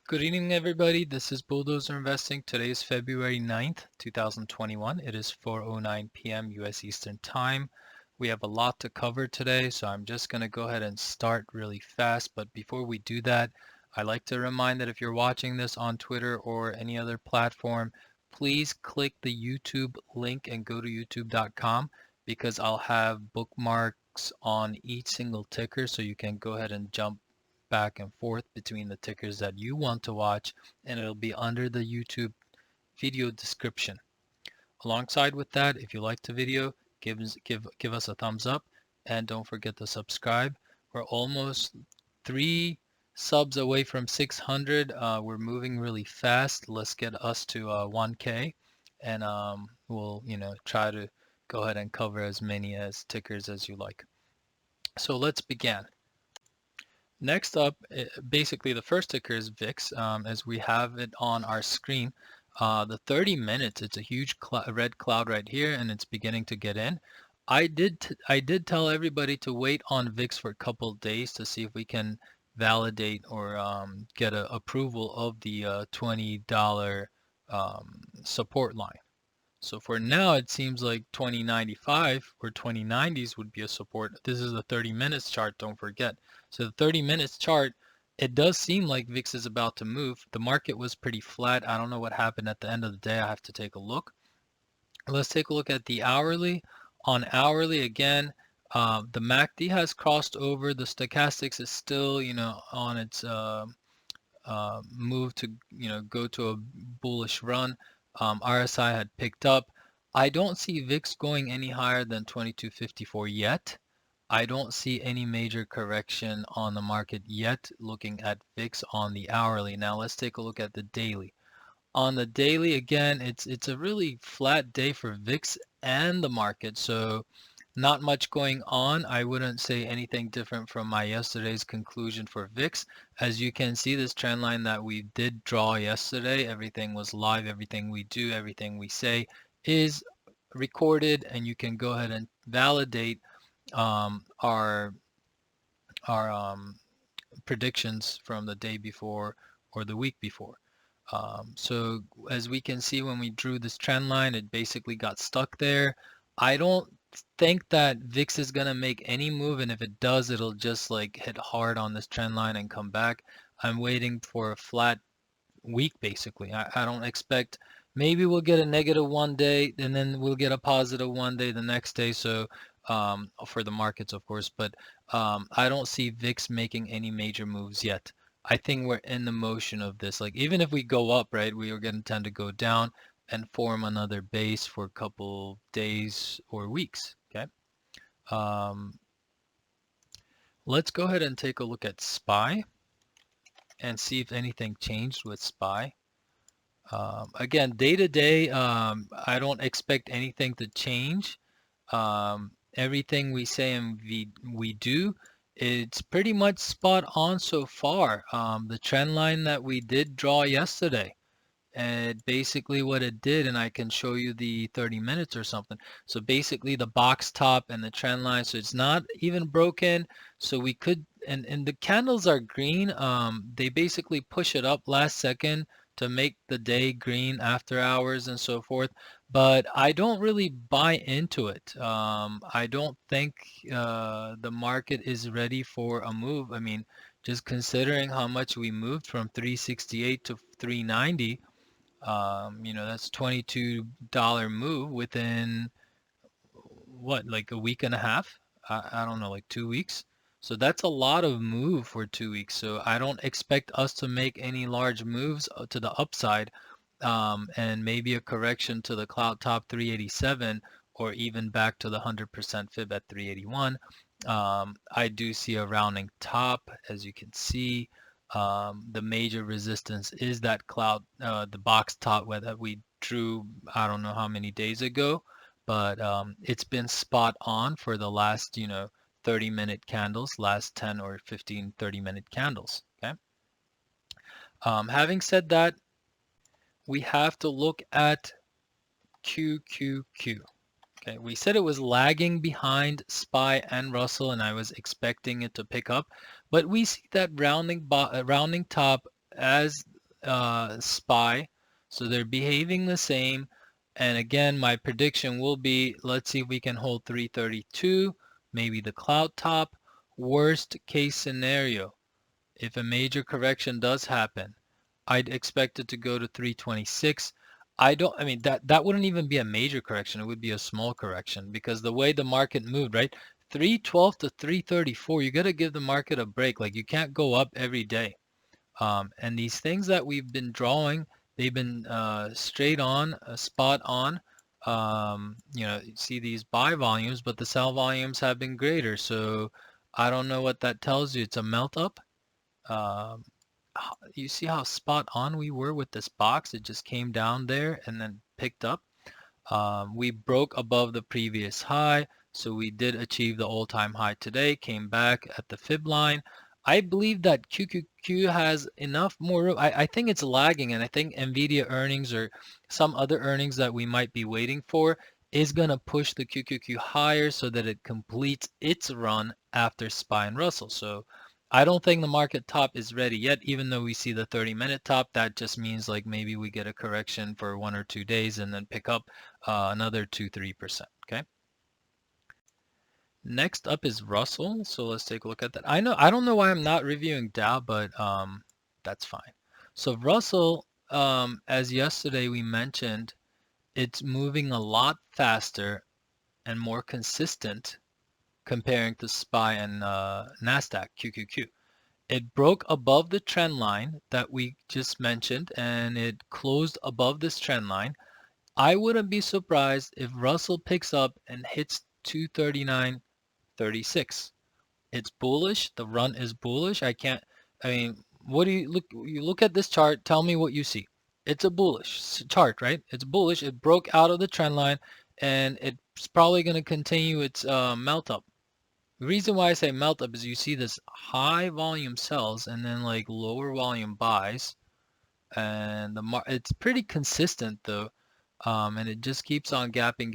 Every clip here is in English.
Good evening, everybody. This is Bulldozer Investing. Today is February 9th, 2021. It is 4:09 p.m. U.S. Eastern Time. We have a lot to cover today, so I'm just going to go ahead and start really fast. But before we do that, I'd like to remind that if you're watching this on Twitter or any other platform, please click the YouTube link and go to youtube.com because I'll have bookmarks on each single ticker so you can go ahead and jump back and forth between the tickers that you want to watch, and it'll be under the YouTube video description. Alongside with that, if you liked the video, give us a thumbs up, and don't forget to subscribe. We're almost 3 subs away from 600. We're moving really fast. Let's get us to 1K, and we'll try to go ahead and cover as many as tickers as you like. So let's begin. Next up, basically the first ticker is VIX, as we have it on our screen. The 30 minutes, it's a huge red cloud right here, and it's beginning to get in. I did tell everybody to wait on VIX for a couple of days to see if we can validate or get a approval of the $20 support line. So for now, it seems like 2095 or 2090s would be a support. This is the 30 minutes chart, don't forget. So the 30 minutes chart, it does seem like VIX is about to move. The market was pretty flat. I don't know what happened at the end of the day. I have to take a look. Let's take a look at the hourly. On hourly, again, the MACD has crossed over. The stochastics is still, on its move to, go to a bullish run. RSI had picked up. I don't see VIX going any higher than 2254 yet. I don't see any major correction on the market yet looking at VIX on the hourly. Now let's take a look at the daily. On the daily, again, it's a really flat day for VIX and the market, so not much going on. I wouldn't say anything different from my yesterday's conclusion for VIX. As you can see, this trend line that we did draw yesterday, everything was live, everything we do, everything we say is recorded, and you can go ahead and validate our predictions from the day before or the week before. So as we can see, when we drew this trend line, it basically got stuck there. I don't think that VIX is going to make any move, and if it does, it'll just like hit hard on this trend line and come back. I'm waiting for a flat week, basically. I don't expect, maybe we'll get a negative one day, and then we'll get a positive one day the next day. So for the markets, of course, but I don't see VIX making any major moves yet. I think we're in the motion of this. Like even if we go up, right, we are going to tend to go down and form another base for a couple days or weeks. Okay. Let's go ahead and take a look at SPY and see if anything changed with SPY. Again, day to day, I don't expect anything to change. Everything we say and we do, it's pretty much spot on so far. The trend line that we did draw yesterday, and basically what it did, and I can show you the 30 minutes or something. So basically the box top and the trend line, so it's not even broken. So we could, and the candles are green. They basically push it up last second to make the day green after hours and so forth. But I don't really buy into it. I don't think the market is ready for a move. I mean, just considering how much we moved from 368 to 390, that's $22 move within what, like a week and a half? I don't know, like 2 weeks. So that's a lot of move for 2 weeks. So I don't expect us to make any large moves to the upside, and maybe a correction to the cloud top 387 or even back to the 100% fib at 381. I do see a rounding top, as you can see. The major resistance is that cloud, the box top that we drew, I don't know how many days ago, but it's been spot on for the last, 30-minute candles, last 10 or 15, 30-minute candles. Okay. Having said that, we have to look at QQQ. Okay, we said it was lagging behind SPY and Russell, and I was expecting it to pick up, but we see that rounding top as SPY, so they're behaving the same. And again, my prediction will be, let's see if we can hold 332, maybe the cloud top. Worst case scenario, if a major correction does happen, I'd expect it to go to 326. I mean, that wouldn't even be a major correction. It would be a small correction because the way the market moved, right? 312 to 334, you got to give the market a break. Like you can't go up every day. And these things that we've been drawing, they've been straight on, spot on. You see these buy volumes, but the sell volumes have been greater. So I don't know what that tells you. It's a melt up. Um, you see how spot on we were with this box? It just came down there and then picked up. We broke above the previous high, so we did achieve the all-time high today, came back at the fib line. I believe that QQQ has enough more room. I think it's lagging, and I think NVIDIA earnings or some other earnings that we might be waiting for is going to push the QQQ higher so that it completes its run after SPY and Russell. So I don't think the market top is ready yet, even though we see the 30-minute top. That just means like maybe we get a correction for 1 or 2 days and then pick up another 2-3%. Okay. Next up is Russell. So let's take a look at that. I don't know why I'm not reviewing Dow, but that's fine. So Russell, as yesterday we mentioned, it's moving a lot faster and more consistent comparing to SPY and NASDAQ QQQ. It broke above the trend line that we just mentioned, and it closed above this trend line. I wouldn't be surprised if Russell picks up and hits 239.36. It's bullish. The run is bullish. I mean, what do you look? You look at this chart. Tell me what you see. It's a bullish chart, right? It's bullish. It broke out of the trend line, and it's probably going to continue its melt up. The reason why I say melt up is you see this high volume sells and then like lower volume buys, and it's pretty consistent though, and it just keeps on gapping.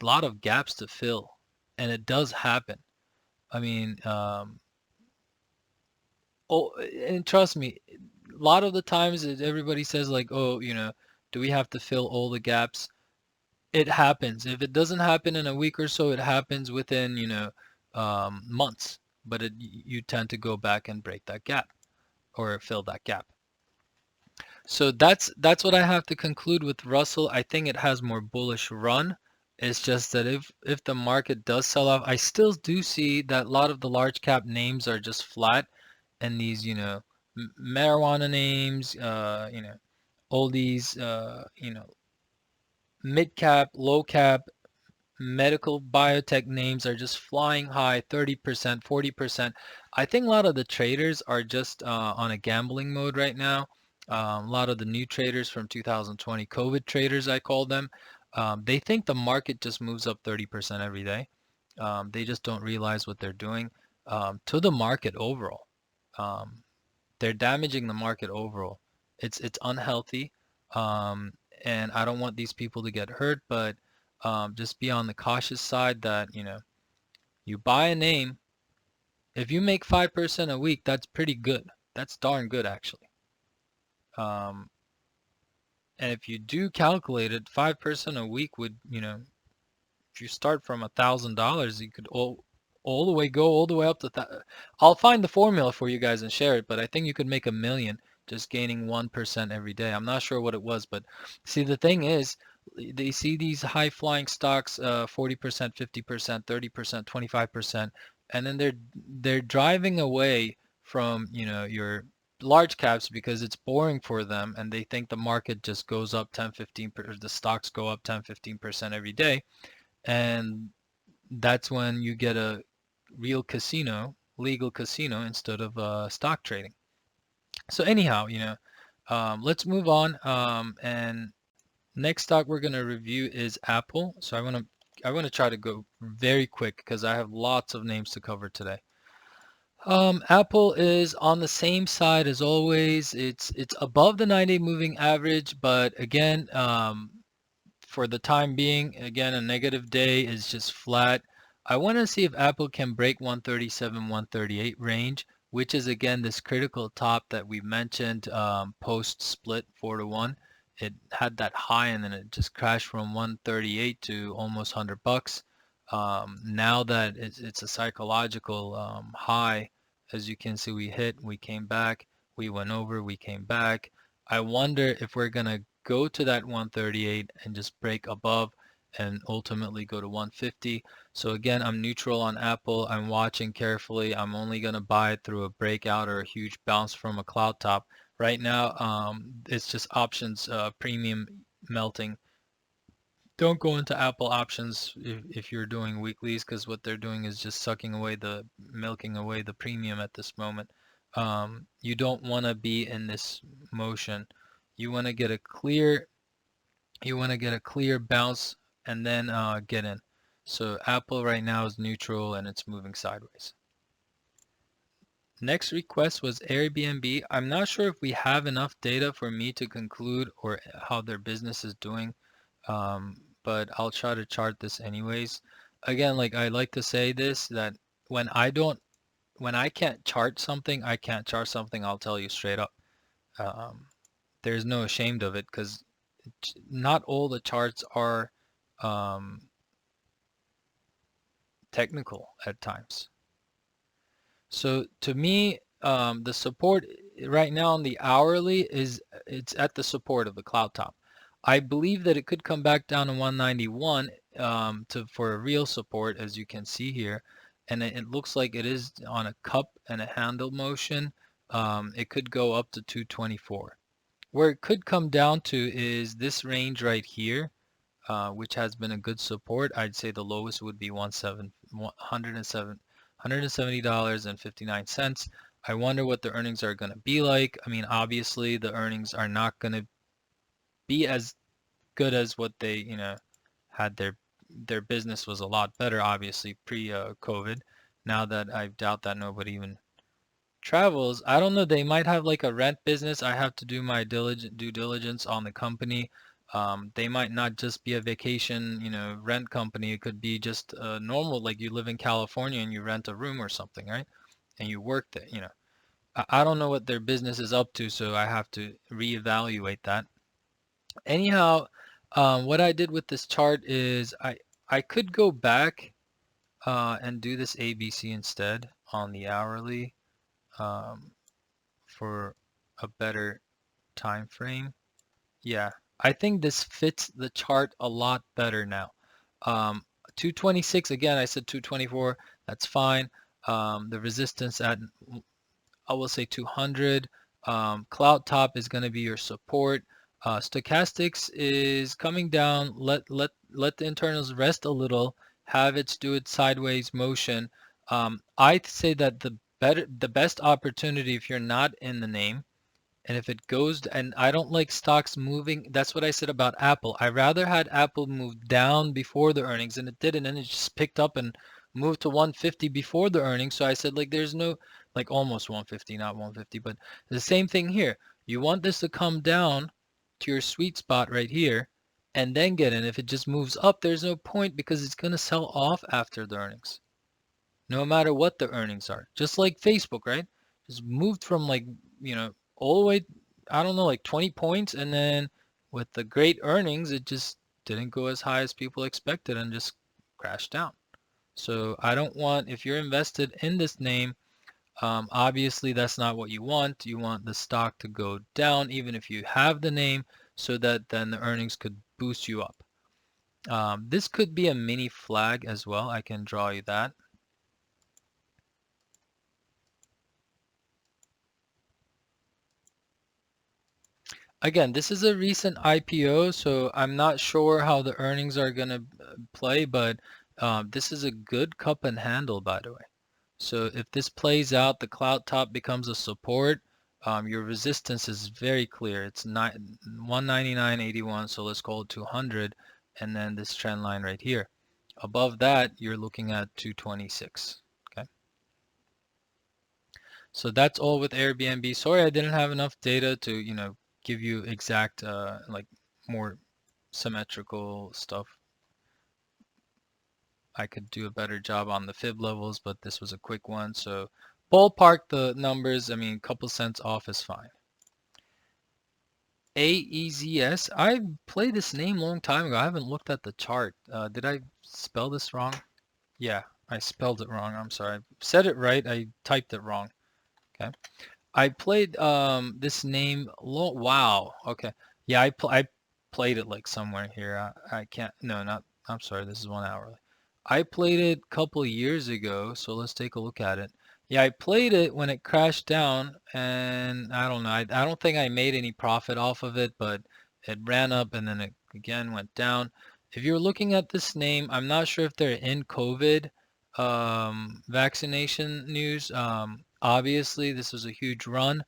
A lot of gaps to fill, and it does happen. I mean, and trust me, a lot of the times everybody says like, oh, do we have to fill all the gaps? It happens. If it doesn't happen in a week or so, it happens within, months. But you tend to go back and break that gap or fill that gap. So that's what I have to conclude with Russell. I think it has more bullish run. It's just that if the market does sell off, I still do see that a lot of the large cap names are just flat, and these, marijuana names, all these, mid cap, low cap, medical biotech names are just flying high, 30%, 40%. I think a lot of the traders are just on a gambling mode right now. A lot of the new traders from 2020, COVID traders, I call them, they think the market just moves up 30% every day. They just don't realize what they're doing to the market overall. They're damaging the market overall. It's unhealthy, and I don't want these people to get hurt, but just be on the cautious side that, you buy a name. If you make 5% a week, that's pretty good. That's darn good, actually. And if you do calculate it, 5% a week would, if you start from $1,000, you could all the way go all the way up to I'll find the formula for you guys and share it, but I think you could make $1 million just gaining 1% every day. I'm not sure what it was, but see, the thing is, they see these high flying stocks, 40%, 50%, 30%, 25%, and then they're driving away from, your large caps because it's boring for them, and they think the market just goes up 10, 15%, the stocks go up 10, 15% every day. And that's when you get a real casino, legal casino, instead of stock trading. So anyhow, let's move on. And next stock we're going to review is Apple. So I want to try to go very quick because I have lots of names to cover today. Apple is on the same side as always. It's above the 9-day moving average, but again, for the time being, again, a negative day is just flat. I want to see if Apple can break 137, 138 range which is again this critical top that we mentioned post split 4-to-1. It had that high and then it just crashed from 138 to almost $100. Now that it's a psychological high, as you can see, we came back, we went over, we came back. I wonder if we're gonna go to that 138 and just break above and ultimately go to 150. So again, I'm neutral on Apple. I'm watching carefully. I'm only going to buy it through a breakout or a huge bounce from a cloud top. Right now, it's just options premium melting. Don't go into Apple options if you're doing weeklies, because what they're doing is just milking away the premium at this moment. You don't want to be in this motion. You want to get a clear bounce and then get in. So Apple right now is neutral and it's moving sideways. Next request was Airbnb. I'm not sure if we have enough data for me to conclude or how their business is doing, but I'll try to chart this anyways. Again, like I like to say this, that when I can't chart something, I'll tell you straight up. There's no ashamed of it, because not all the charts are technical at times. So to me, the support right now on the hourly it's at the support of the cloud top. I believe that it could come back down to 191 for a real support, as you can see here, and it looks like it is on a cup and a handle motion. It could go up to 224. Where it could come down to is this range right here, which has been a good support. I'd say the lowest would be $170.59. I wonder what the earnings are going to be like. I mean, obviously the earnings are not going to be as good as what they, had their business was a lot better, obviously pre-COVID. Now that I doubt that nobody even travels, I don't know, they might have like a rent business. I have to do my due diligence on the company. They might not just be a vacation, rent company. It could be just normal, like you live in California and you rent a room or something, right? And you work there. I don't know what their business is up to, so I have to reevaluate that. Anyhow, what I did with this chart is I could go back and do this ABC instead on the hourly. For a better time frame. Yeah, I think this fits the chart a lot better now. 226, again, I said 224, that's fine. The resistance at, I will say 200. Cloud top is going to be your support. Stochastics is coming down. Let the internals rest a little. Have it do its sideways motion. I'd say that the best opportunity, if you're not in the name, and if it goes, and I don't like stocks moving. That's what I said about Apple. I rather had Apple move down before the earnings, and it didn't, and it just picked up and moved to 150 before the earnings. So I said, like, there's no, like, almost 150, not 150, but the same thing here. You want this to come down to your sweet spot right here and then get in. If it just moves up, there's no point, because it's going to sell off after the earnings, no matter what the earnings are. Just like Facebook, right? Just moved from, like, all the way, I don't know, like 20 points, and then with the great earnings, it just didn't go as high as people expected and just crashed down. So I don't want, if you're invested in this name, obviously that's not what you want. You want the stock to go down, even if you have the name, so that then the earnings could boost you up. This could be a mini flag as well. I can draw you that. Again, this is a recent IPO, so I'm not sure how the earnings are going to play, but this is a good cup and handle, by the way. So if this plays out, the cloud top becomes a support. Your resistance is very clear. It's 199.81, so let's call it 200, and then this trend line right here. Above that, you're looking at 226. Okay. So that's all with Airbnb. Sorry, I didn't have enough data to, give you exact, like, more symmetrical stuff. I could do a better job on the fib levels, but this was a quick one. So ballpark the numbers. I mean, a couple cents off is fine. AEZS. I played this name a long time ago. I haven't looked at the chart. Did I spell this wrong? Yeah, I spelled it wrong. I'm sorry. I said it right. I typed it wrong. Okay. I played this name long. Wow. Okay. Yeah, I played it like somewhere here. I can't. No, not. I'm sorry. This is 1 hour. I played it a couple years ago. So let's take a look at it. Yeah, I played it when it crashed down, and I don't know. I don't think I made any profit off of it, but it ran up and then it again went down. If you're looking at this name, I'm not sure if they're in COVID vaccination news. Obviously, this was a huge run.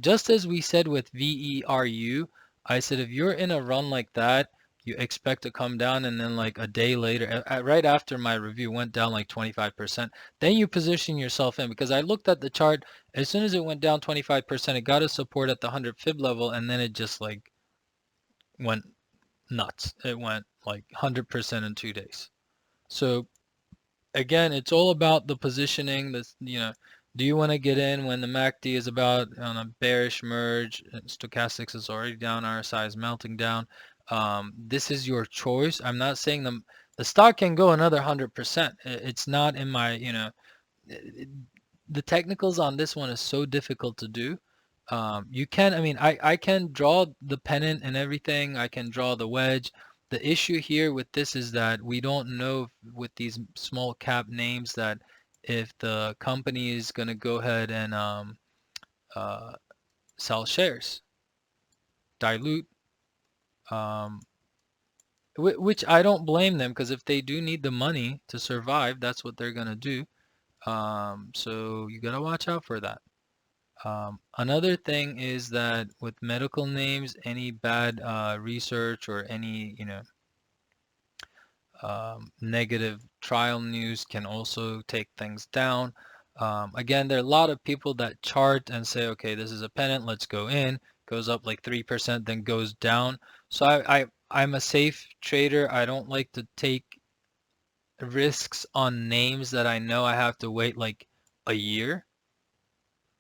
Just as we said with VERU, I said if you're in a run like that, you expect to come down, and then like a day later, right after my review, went down like 25%. Then you position yourself in, because I looked at the chart. As soon as it went down 25%, it got a support at the 100 fib level, and then it just like went nuts. It went like 100% in 2 days. So again, it's all about the positioning. This, do you want to get in when the MACD is about on a bearish merge? Stochastics is already down, RSI is melting down. This is your choice. I'm not saying the stock can go another 100%. It's not in my, the technicals on this one is so difficult to do. You can, I mean, I can draw the pennant and everything. I can draw the wedge. The issue here with this is that we don't know with these small cap names that if the company is going to go ahead and sell shares, dilute, which I don't blame them, because if they do need the money to survive, that's what they're going to do. So you got to watch out for that. Another thing is that with medical names, any bad research or any, negative trial news can also take things down. Again, there are a lot of people that chart and say, okay, this is a pennant, let's go in, goes up like 3%, then goes down. So I'm a safe trader. I don't like to take risks on names that I know I have to wait like a year.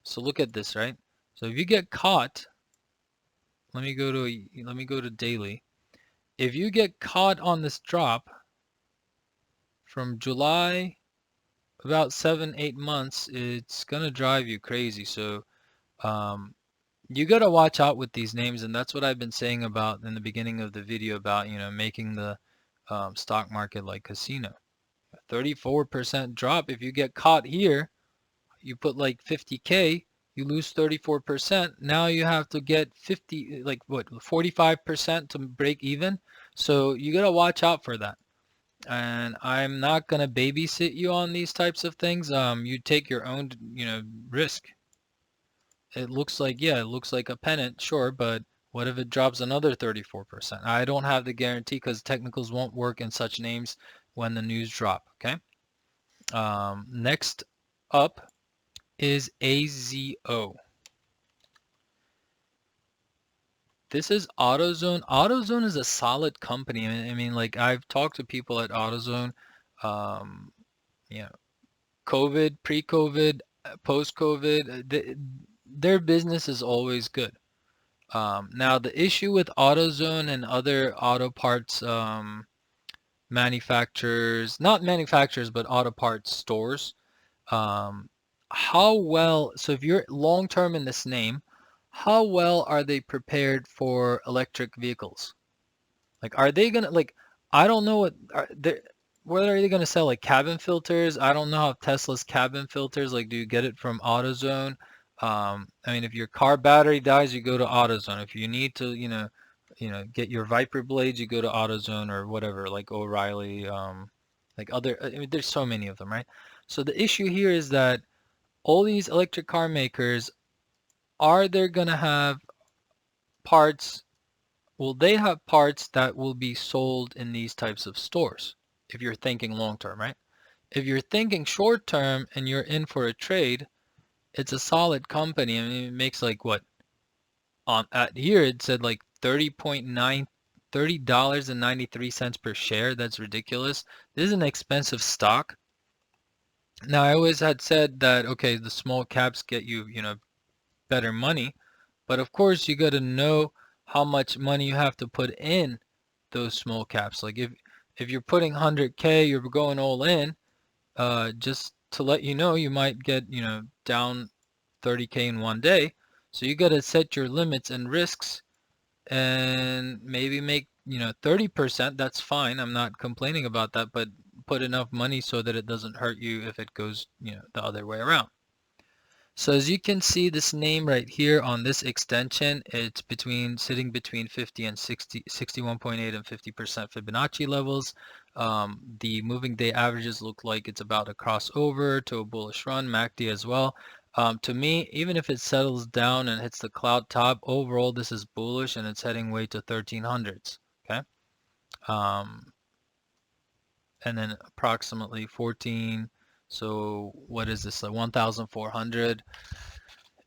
So look at this, right? So if you get caught, let me go to daily. If you get caught on this drop from July, about 7-8 months, it's gonna drive you crazy. So you gotta watch out with these names, and that's what I've been saying about in the beginning of the video about making the stock market like casino. 34% drop. If you get caught here, you put like 50K, you lose 34%. Now you have to get 50, like what, 45% to break even. So you got to watch out for that. And I'm not going to babysit you on these types of things. You take your own, risk. It looks like, yeah, it looks like a pennant, sure, but what if it drops another 34%? I don't have the guarantee, because technicals won't work in such names when the news drop, okay? Next up is AZO. This is AutoZone. AutoZone is a solid company. I mean, like I've talked to people at AutoZone. Um, COVID, pre-COVID, post-COVID, their business is always good. Now the issue with AutoZone and other auto parts manufacturers, not manufacturers, but auto parts stores, how well, so if you're long term in this name, how well are they prepared for electric vehicles? Like, are they gonna, like, I don't know what are they gonna sell, like cabin filters? I don't know how Tesla's cabin filters, like, do you get it from AutoZone? I mean, if your car battery dies, you go to AutoZone. If you need to, get your Viper blades, you go to AutoZone or whatever, like O'Reilly, like other, I mean, there's so many of them, right? So the issue here is that all these electric car makers, are they going to have parts? Will they have parts that will be sold in these types of stores? If you're thinking long term, right? If you're thinking short term and you're in for a trade, it's a solid company. I mean, it makes like what? At here it said like $30.93 per share. That's ridiculous. This is an expensive stock. Now, I always had said that, okay, the small caps get you, better money, but of course you got to know how much money you have to put in those small caps. Like if you're putting 100K, you're going all in, just to let you know, you might get, down 30K in one day. So you got to set your limits and risks and maybe make, 30%. That's fine. I'm not complaining about that, but put enough money so that it doesn't hurt you if it goes, the other way around. So as you can see, this name right here on this extension, it's sitting between 50 and 60, 61.8 and 50% Fibonacci levels. The moving day averages look like it's about to cross over to a bullish run, MACD as well. To me, even if it settles down and hits the cloud top, overall this is bullish and it's heading way to 1300s. Okay. And then approximately 14. So what is this? Like 1,400.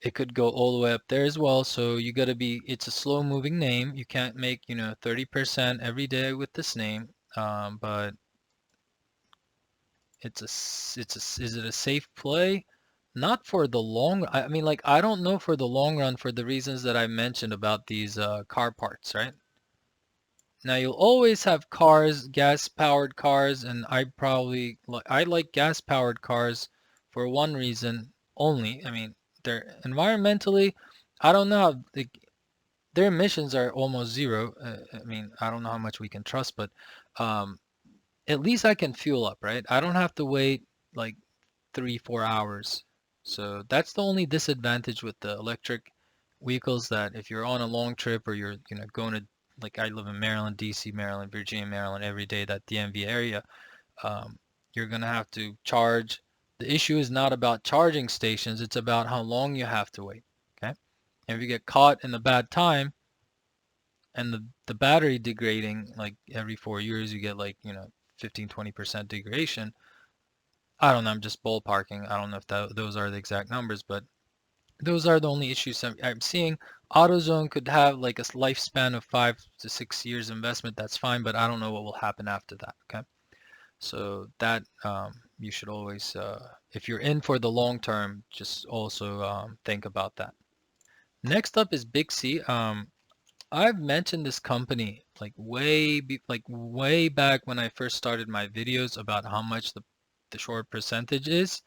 It could go all the way up there as well. So you got to it's a slow moving name. You can't make, 30% every day with this name. But is it a safe play? Not for the long, I mean, like, I don't know for the long run for the reasons that I mentioned about these car parts, right? Now you'll always have cars, gas-powered cars, and I like gas-powered cars for one reason only. I mean, they're environmentally, I don't know how their emissions are almost zero. I mean, I don't know how much we can trust, but um, at least I can fuel up, right? I don't have to wait like 3, 4 hours. So that's the only disadvantage with the electric vehicles, that if you're on a long trip or you're, going to, like, I live in Maryland, DC, Maryland, Virginia, Maryland every day, that DMV area, um, you're going to have to charge. The issue is not about charging stations, it's about how long you have to wait. Okay. And if you get caught in a bad time and the battery degrading, like every 4 years, you get like, 15-20% degradation. I don't know, I'm just ballparking. I don't know if those are the exact numbers, but those are the only issues I'm seeing. AutoZone could have like a lifespan of 5 to 6 years investment. That's fine, but I don't know what will happen after that. Okay. So that you should always, if you're in for the long term, just also think about that. Next up is BIGC. I've mentioned this company like way back when I first started my videos about how much the short percentage is,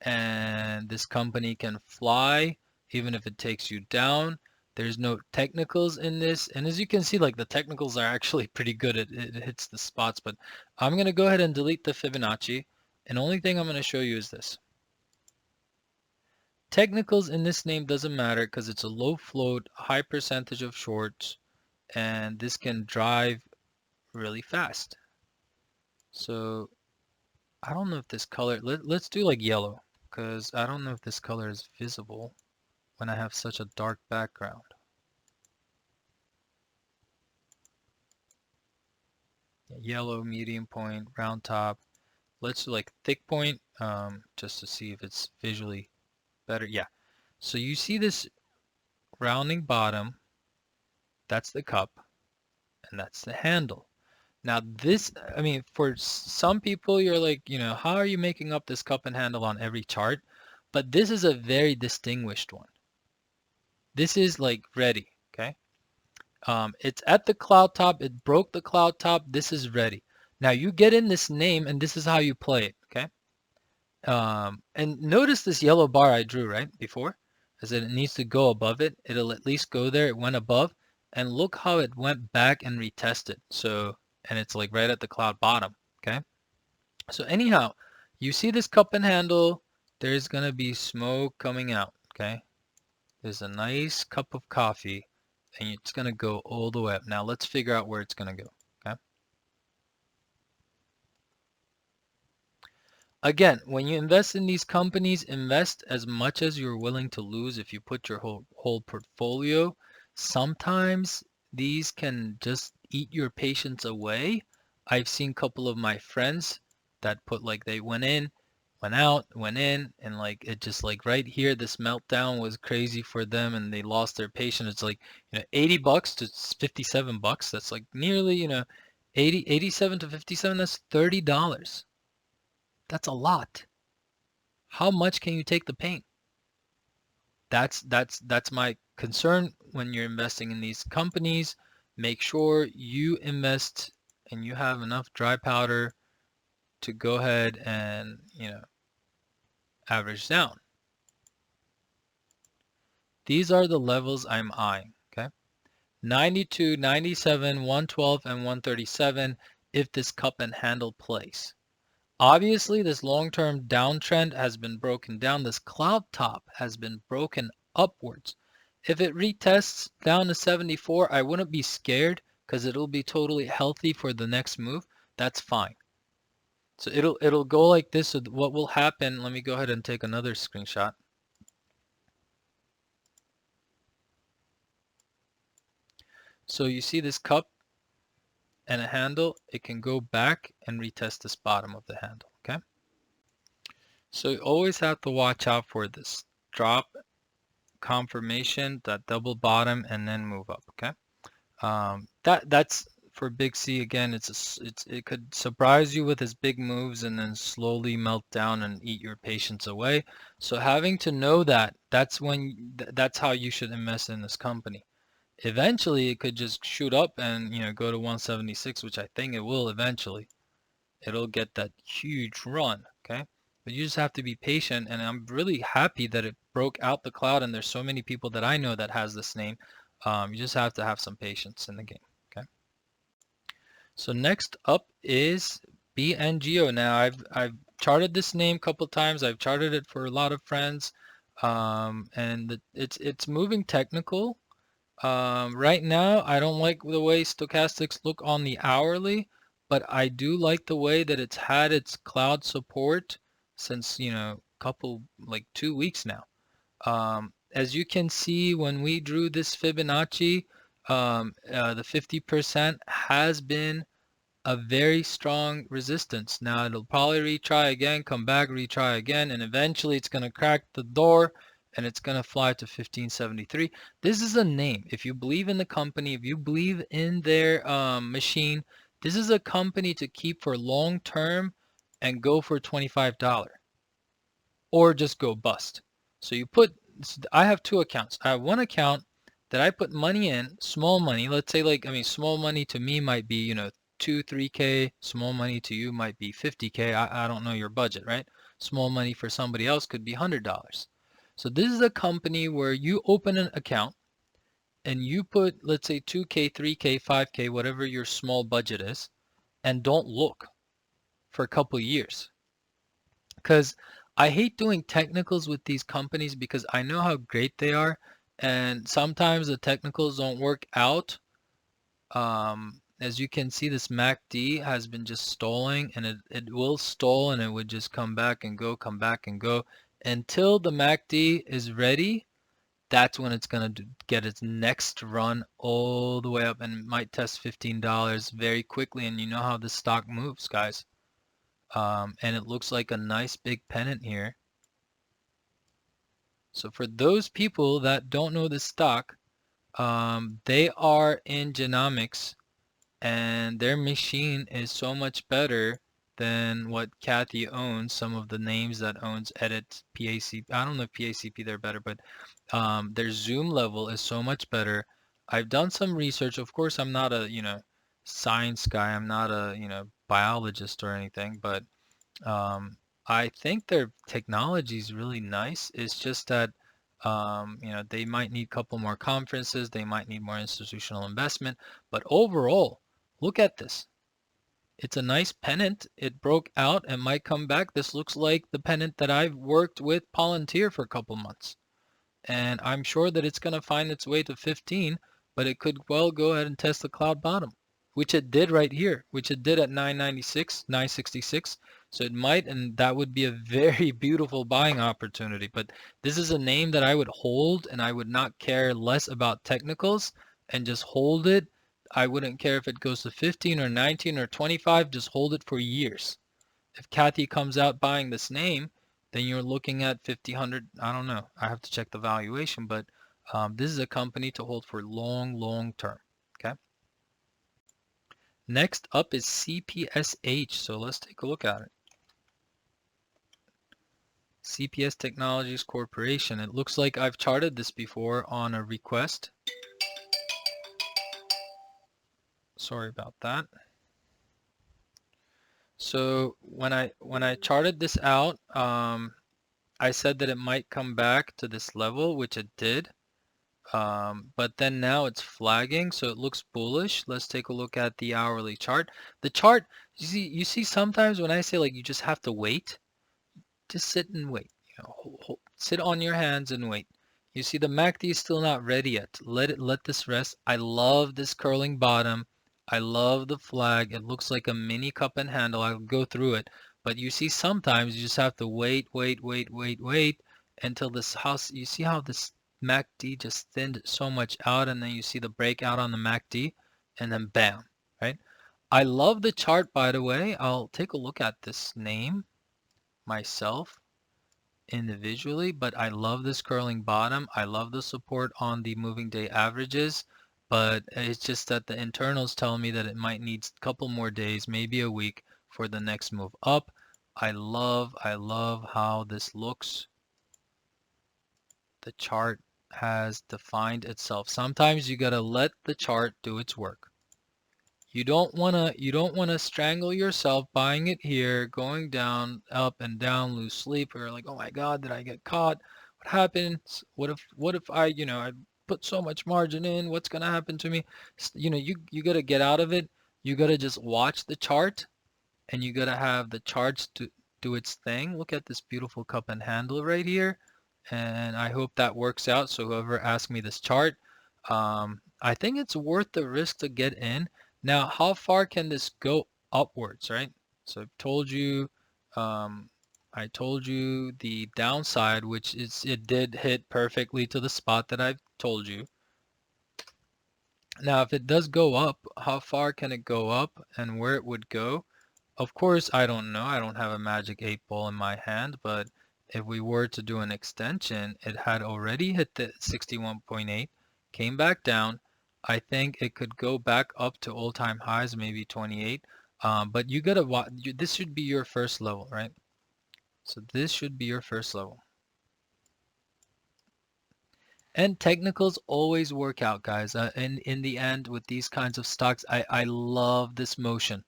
and this company can fly even if it takes you down. There's no technicals in this, and as you can see, like, the technicals are actually pretty good. It hits the spots, but I'm gonna go ahead and delete the Fibonacci, and the only thing I'm gonna show you is this. Technicals in this name doesn't matter because it's a low float, high percentage of shorts, and this can drive really fast. So I don't know if this color, let's do like yellow, because I don't know if this color is visible when I have such a dark background. Yellow, medium point, round top. Let's do like thick point, just to see if it's visually better. Yeah. So you see this rounding bottom, that's the cup, and that's the handle. Now this, I mean, for some people, you're like, how are you making up this cup and handle on every chart? But this is a very distinguished one. This is like ready, okay? It's at the cloud top. It broke the cloud top. This is ready. Now you get in this name, and this is how you play it, okay? And notice this yellow bar I drew right before. I said it needs to go above it. It'll at least go there. It went above, and look how it went back and retested. So, and it's like right at the cloud bottom, okay? So anyhow, you see this cup and handle. There's gonna be smoke coming out, okay? There's a nice cup of coffee, and it's going to go all the way up. Now let's figure out where it's going to go. Okay. Again, when you invest in these companies, invest as much as you're willing to lose. If you put your whole portfolio, sometimes these can just eat your patience away. I've seen a couple of my friends that put, like, they went in, went out, went in, and like it just, like, right here, this meltdown was crazy for them and they lost their patience. It's like, $80 to $57. That's like nearly, 87 to 57, that's $30. That's a lot. How much can you take the pain? That's my concern when you're investing in these companies. Make sure you invest and you have enough dry powder to go ahead and, average down. These are the levels I'm eyeing, okay? 92, 97, 112, and 137 if this cup and handle plays. Obviously, this long-term downtrend has been broken down. This cloud top has been broken upwards. If it retests down to 74, I wouldn't be scared because it'll be totally healthy for the next move. That's fine. So it'll go like this. So what will happen, let me go ahead and take another screenshot. So you see this cup and a handle, it can go back and retest this bottom of the handle, okay? So you always have to watch out for this drop confirmation, that double bottom, and then move up, okay? That's for Big C. Again, it could surprise you with its big moves and then slowly melt down and eat your patience away. So having to know that, that's how you should invest in this company. Eventually, it could just shoot up and go to 176, which I think it will eventually. It'll get that huge run, okay? But you just have to be patient, and I'm really happy that it broke out the cloud, and there's so many people that I know that has this name. You just have to have some patience in the game, okay? So next up is BNGO. Now I've charted this name a couple times. I've charted it for a lot of friends, and it's moving technical. Right now, I don't like the way stochastics look on the hourly, but I do like the way that it's had its cloud support since, like 2 weeks now. As you can see, when we drew this Fibonacci, the 50% has been a very strong resistance. Now it'll probably retry again, come back, retry again, and eventually it's going to crack the door and it's going to fly to 1573. This is a name. If you believe in the company, if you believe in their machine, this is a company to keep for long term and go for $25 or just go bust. So I have two accounts. I have one account that I put money in, small money. Let's say small money to me might be, 2, 3K. Small money to you might be 50K. I don't know your budget, right? Small money for somebody else could be $100. So this is a company where you open an account and you put, let's say 2K, 3K, 5K, whatever your small budget is, and don't look for a couple years. Because I hate doing technicals with these companies because I know how great they are, and sometimes the technicals don't work out. As you can see, this MACD has been just stalling, and it will stall, and it would just come back and go, come back and go until the MACD is ready. That's when it's going to get its next run all the way up, and it might test $15 very quickly. And you know how this stock moves, guys. And it looks like a nice big pennant here. So for those people that don't know this stock, they are in genomics, and their machine is so much better than what Kathy owns. Some of the names that owns Edit, PACP. I don't know if PACP they're better, but their zoom level is so much better. I've done some research. Of course, I'm not a science guy. I'm not a biologist or anything, but I think their technology is really nice. It's just that they might need a couple more conferences. They might need more institutional investment. But overall, look at this. It's a nice pennant. It broke out and might come back. This looks like the pennant that I've worked with Palantir for a couple months. And I'm sure that it's going to find its way to 15, but it could well go ahead and test the cloud bottom, which it did right here, which it did at 996, 966. So it might, and that would be a very beautiful buying opportunity. But this is a name that I would hold, and I would not care less about technicals and just hold it. I wouldn't care if it goes to 15 or 19 or 25, just hold it for years. If Kathy comes out buying this name, then you're looking at 50, 100, I don't know. I have to check the valuation, but this is a company to hold for long term, okay? Next up is CPSH, so let's take a look at it. CPS Technologies Corporation. It looks like I've charted this before on a request. Sorry about that. So when I charted this out, I said that it might come back to this level, which it did. But then now it's flagging, so it looks bullish. Let's take a look at the hourly chart. The chart, you see sometimes when I say like you just have to wait, just sit and wait. You know, sit on your hands and wait. You see the MACD is still not ready yet. Let this rest. I love this curling bottom. I love the flag. It looks like a mini cup and handle. I'll go through it. But you see sometimes you just have to wait until this house. You see how this MACD just thinned so much out, and then you see the breakout on the MACD, and then bam, right? I love the chart, by the way. I'll take a look at this name myself individually, but I love this curling bottom. I love the support on the moving day averages, but it's just that the internals tell me that it might need a couple more days, maybe a week for the next move up. I love how this looks. The chart has defined itself. Sometimes you gotta let the chart do its work. You don't wanna strangle yourself buying it here, going down, up and down, lose sleep, or you're like, oh my God, did I get caught? What happens? What if I, I put so much margin in? What's gonna happen to me? You gotta get out of it. You gotta just watch the chart, and you gotta have the charts to do its thing. Look at this beautiful cup and handle right here, and I hope that works out. So whoever asked me this chart, I think it's worth the risk to get in. Now, how far can this go upwards, right? So I told you the downside, which is it did hit perfectly to the spot that I've told you. Now, if it does go up, how far can it go up and where it would go? Of course, I don't know. I don't have a magic 8 ball in my hand, but if we were to do an extension, it had already hit the 61.8, came back down. I think it could go back up to all-time highs, maybe 28. But you gotta watch. This should be your first level, right? So this should be your first level. And technicals always work out, guys. In the end, with these kinds of stocks, I love this motion.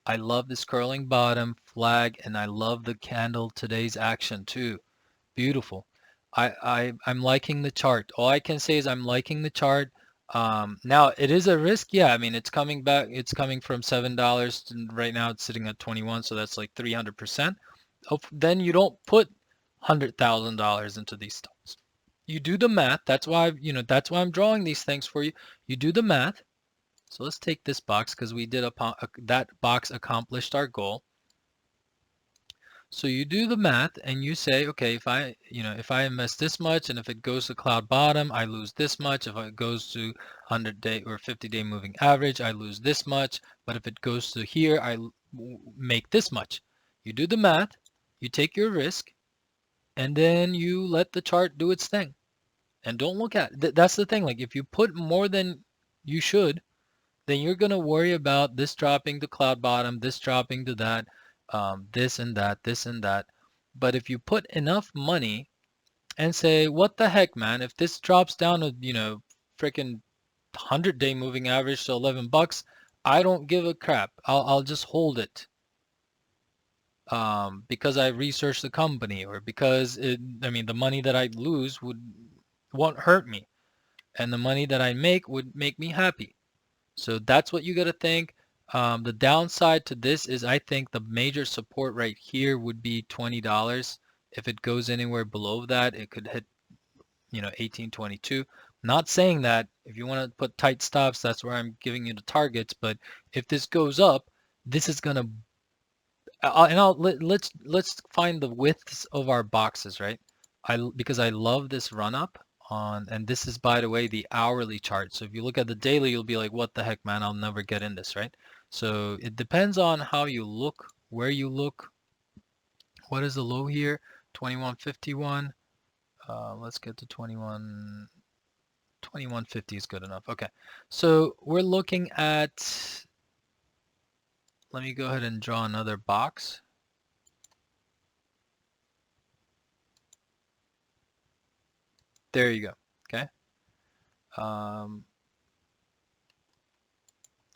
I love this curling bottom flag, and I love the candle today's action too. Beautiful. I'm liking the chart. All I can say is I'm liking the chart. Now it is a risk. Yeah, I mean it's coming back. It's coming from $7 and right now it's sitting at 21, so that's like 300%. Then you don't put $100,000 into these stocks. You do the math. That's why that's why I'm drawing these things for you. You do the math. So let's take this box because we did that box accomplished our goal. So you do the math and you say, okay, if I invest this much and if it goes to cloud bottom, I lose this much. If it goes to 100-day or 50-day moving average, I lose this much. But if it goes to here, I make this much. You do the math, you take your risk, and then you let the chart do its thing. And don't look at it. That's the thing. Like if you put more than you should, then you're going to worry about this dropping to cloud bottom, this dropping to that, this and that, this and that. But if you put enough money and say, what the heck, man, if this drops down to, freaking 100-day moving average to $11, I don't give a crap. I'll just hold it. Because I researched the company or because the money that I lose won't hurt me. And the money that I make would make me happy. So that's what you got to think. The downside to this is I think the major support right here would be $20. If it goes anywhere below that, it could hit, 18.22. Not saying that if you want to put tight stops, that's where I'm giving you the targets. But if this goes up, this is gonna. Let's find the widths of our boxes, right? Because I love this run up on, and this is, by the way, the hourly chart. So if you look at the daily, you'll be like, what the heck, man, I'll never get in this, right? So it depends on how you look, where you look. What is the low here? 2151. Let's get to 2150 is good enough. Okay, so we're looking at, let me go ahead and draw another box. There you go. Okay. All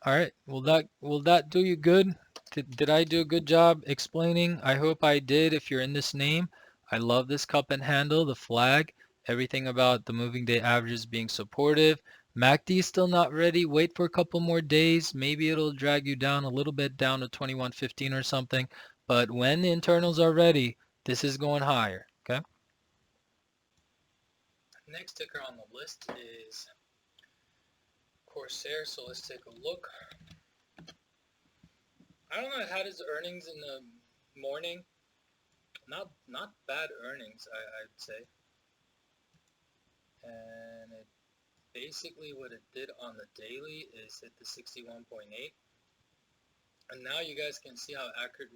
right. Will that do you good? Did I do a good job explaining? I hope I did. If you're in this name, I love this cup and handle, the flag, everything about the moving day averages being supportive. MACD is still not ready. Wait for a couple more days. Maybe it'll drag you down a little bit down to 2115 or something. But when the internals are ready, this is going higher. Okay. Next ticker on the list is Corsair. So let's take a look. I don't know, it had its earnings in the morning. Not bad earnings, I'd say. And it basically what it did on the daily is hit the 61.8. And now you guys can see how accurate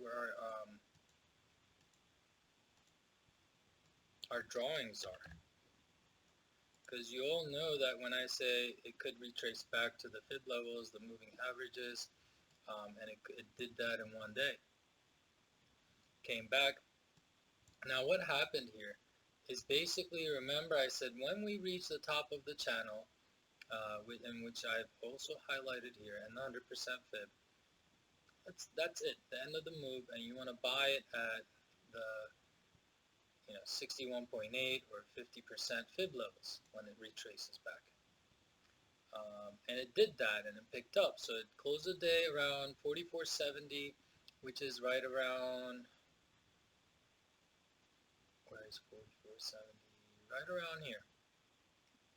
our drawings are. Because you all know that when I say it could retrace back to the fib levels, the moving averages, and it did that in one day. Came back. Now what happened here is basically, remember I said when we reach the top of the channel, in which I've also highlighted here, and the 100% fib, that's it, the end of the move, and you want to buy it at the 61.8 or 50% fib levels when it retraces back. And it did that, and it picked up. So it closed the day around 44.70, which is right around, where is 44.70? Right around here.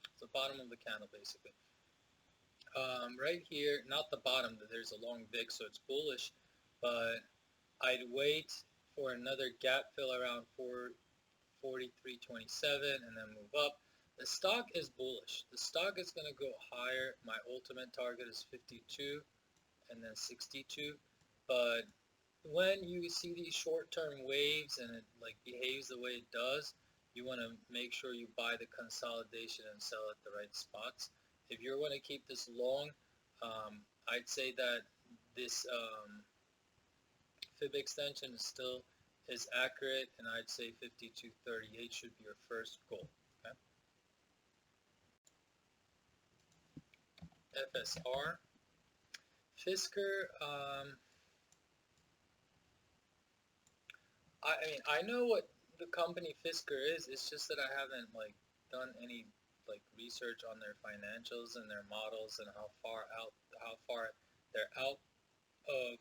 It's the bottom of the candle, basically. Right here, not the bottom, there's a long VIX, so it's bullish, but I'd wait for another gap fill around 443.27 and then move up. The stock is bullish. The stock is going to go higher. My ultimate target is 52 and then 62, but when you see these short-term waves and it like behaves the way it does, you want to make sure you buy the consolidation and sell at the right spots. If you're going to keep this long, I'd say that this fib extension is accurate, and I'd say 52.38 should be your first goal. Okay? FSR, Fisker. I mean, I know what the company Fisker is. It's just that I haven't like done any like research on their financials and their models and how far they're out of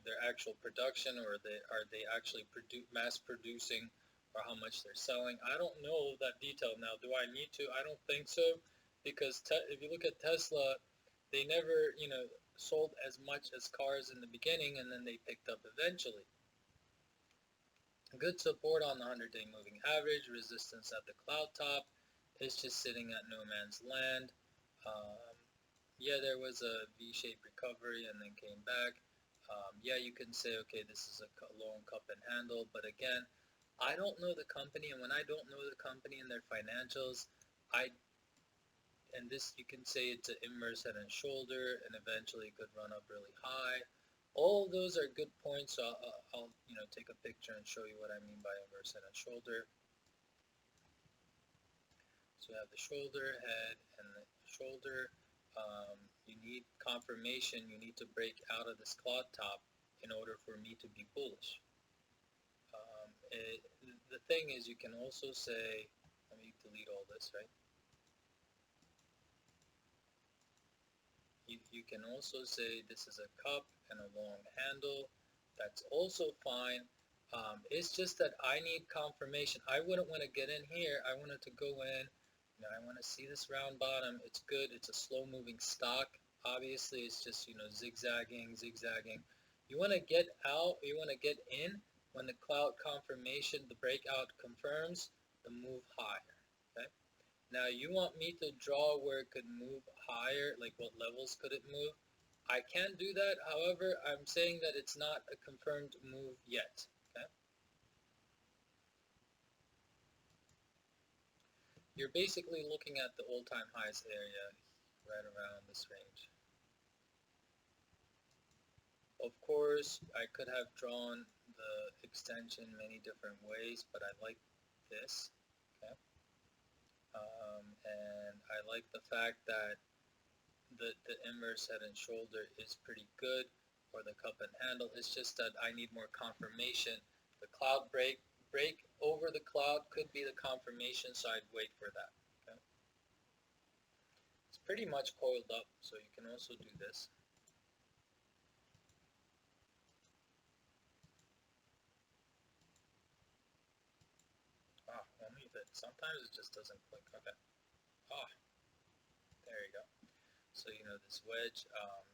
their actual production, or are they actually mass producing, or how much they're selling. I don't know that detail. Now, do I need to? I don't think so, because if you look at Tesla, they never sold as much as cars in the beginning, and then they picked up eventually. Good support on the 100-day moving average, resistance at the cloud top. It's just sitting at no man's land. Yeah, there was a V-shaped recovery and then came back. Yeah, you can say, okay, this is a long cup and handle, but again, I don't know the company, and when I don't know the company and their financials, and this you can say it's an inverse head and shoulder, and eventually it could run up really high. All of those are good points, so I'll take a picture and show you what I mean by inverse head and shoulder. So you have the shoulder, head, and the shoulder. You need confirmation. You need to break out of this cloud top in order for me to be bullish. The thing is, you can also say, let me delete all this, right? You can also say this is a cup and a long handle. That's also fine. It's just that I need confirmation. I wouldn't want to get in here. I wanted to go in. I want to see this round bottom. It's good. It's a slow moving stock. Obviously, it's just zigzagging. You want to get out. You want to get in when the cloud confirmation, the breakout confirms the move higher. Okay. Now you want me to draw where it could move higher, like what levels could it move? I can do that. However, I'm saying that it's not a confirmed move yet. Okay. You're basically looking at the all-time highs area right around this range. Of course, I could have drawn the extension many different ways, but I like this. like the fact that the inverse head and shoulder is pretty good, or the cup and handle. It's just that I need more confirmation. The cloud break over the cloud could be the confirmation, so I'd wait for that. Okay? It's pretty much coiled up, so you can also do this. Only if sometimes it just doesn't click. Okay. There you go. So this wedge,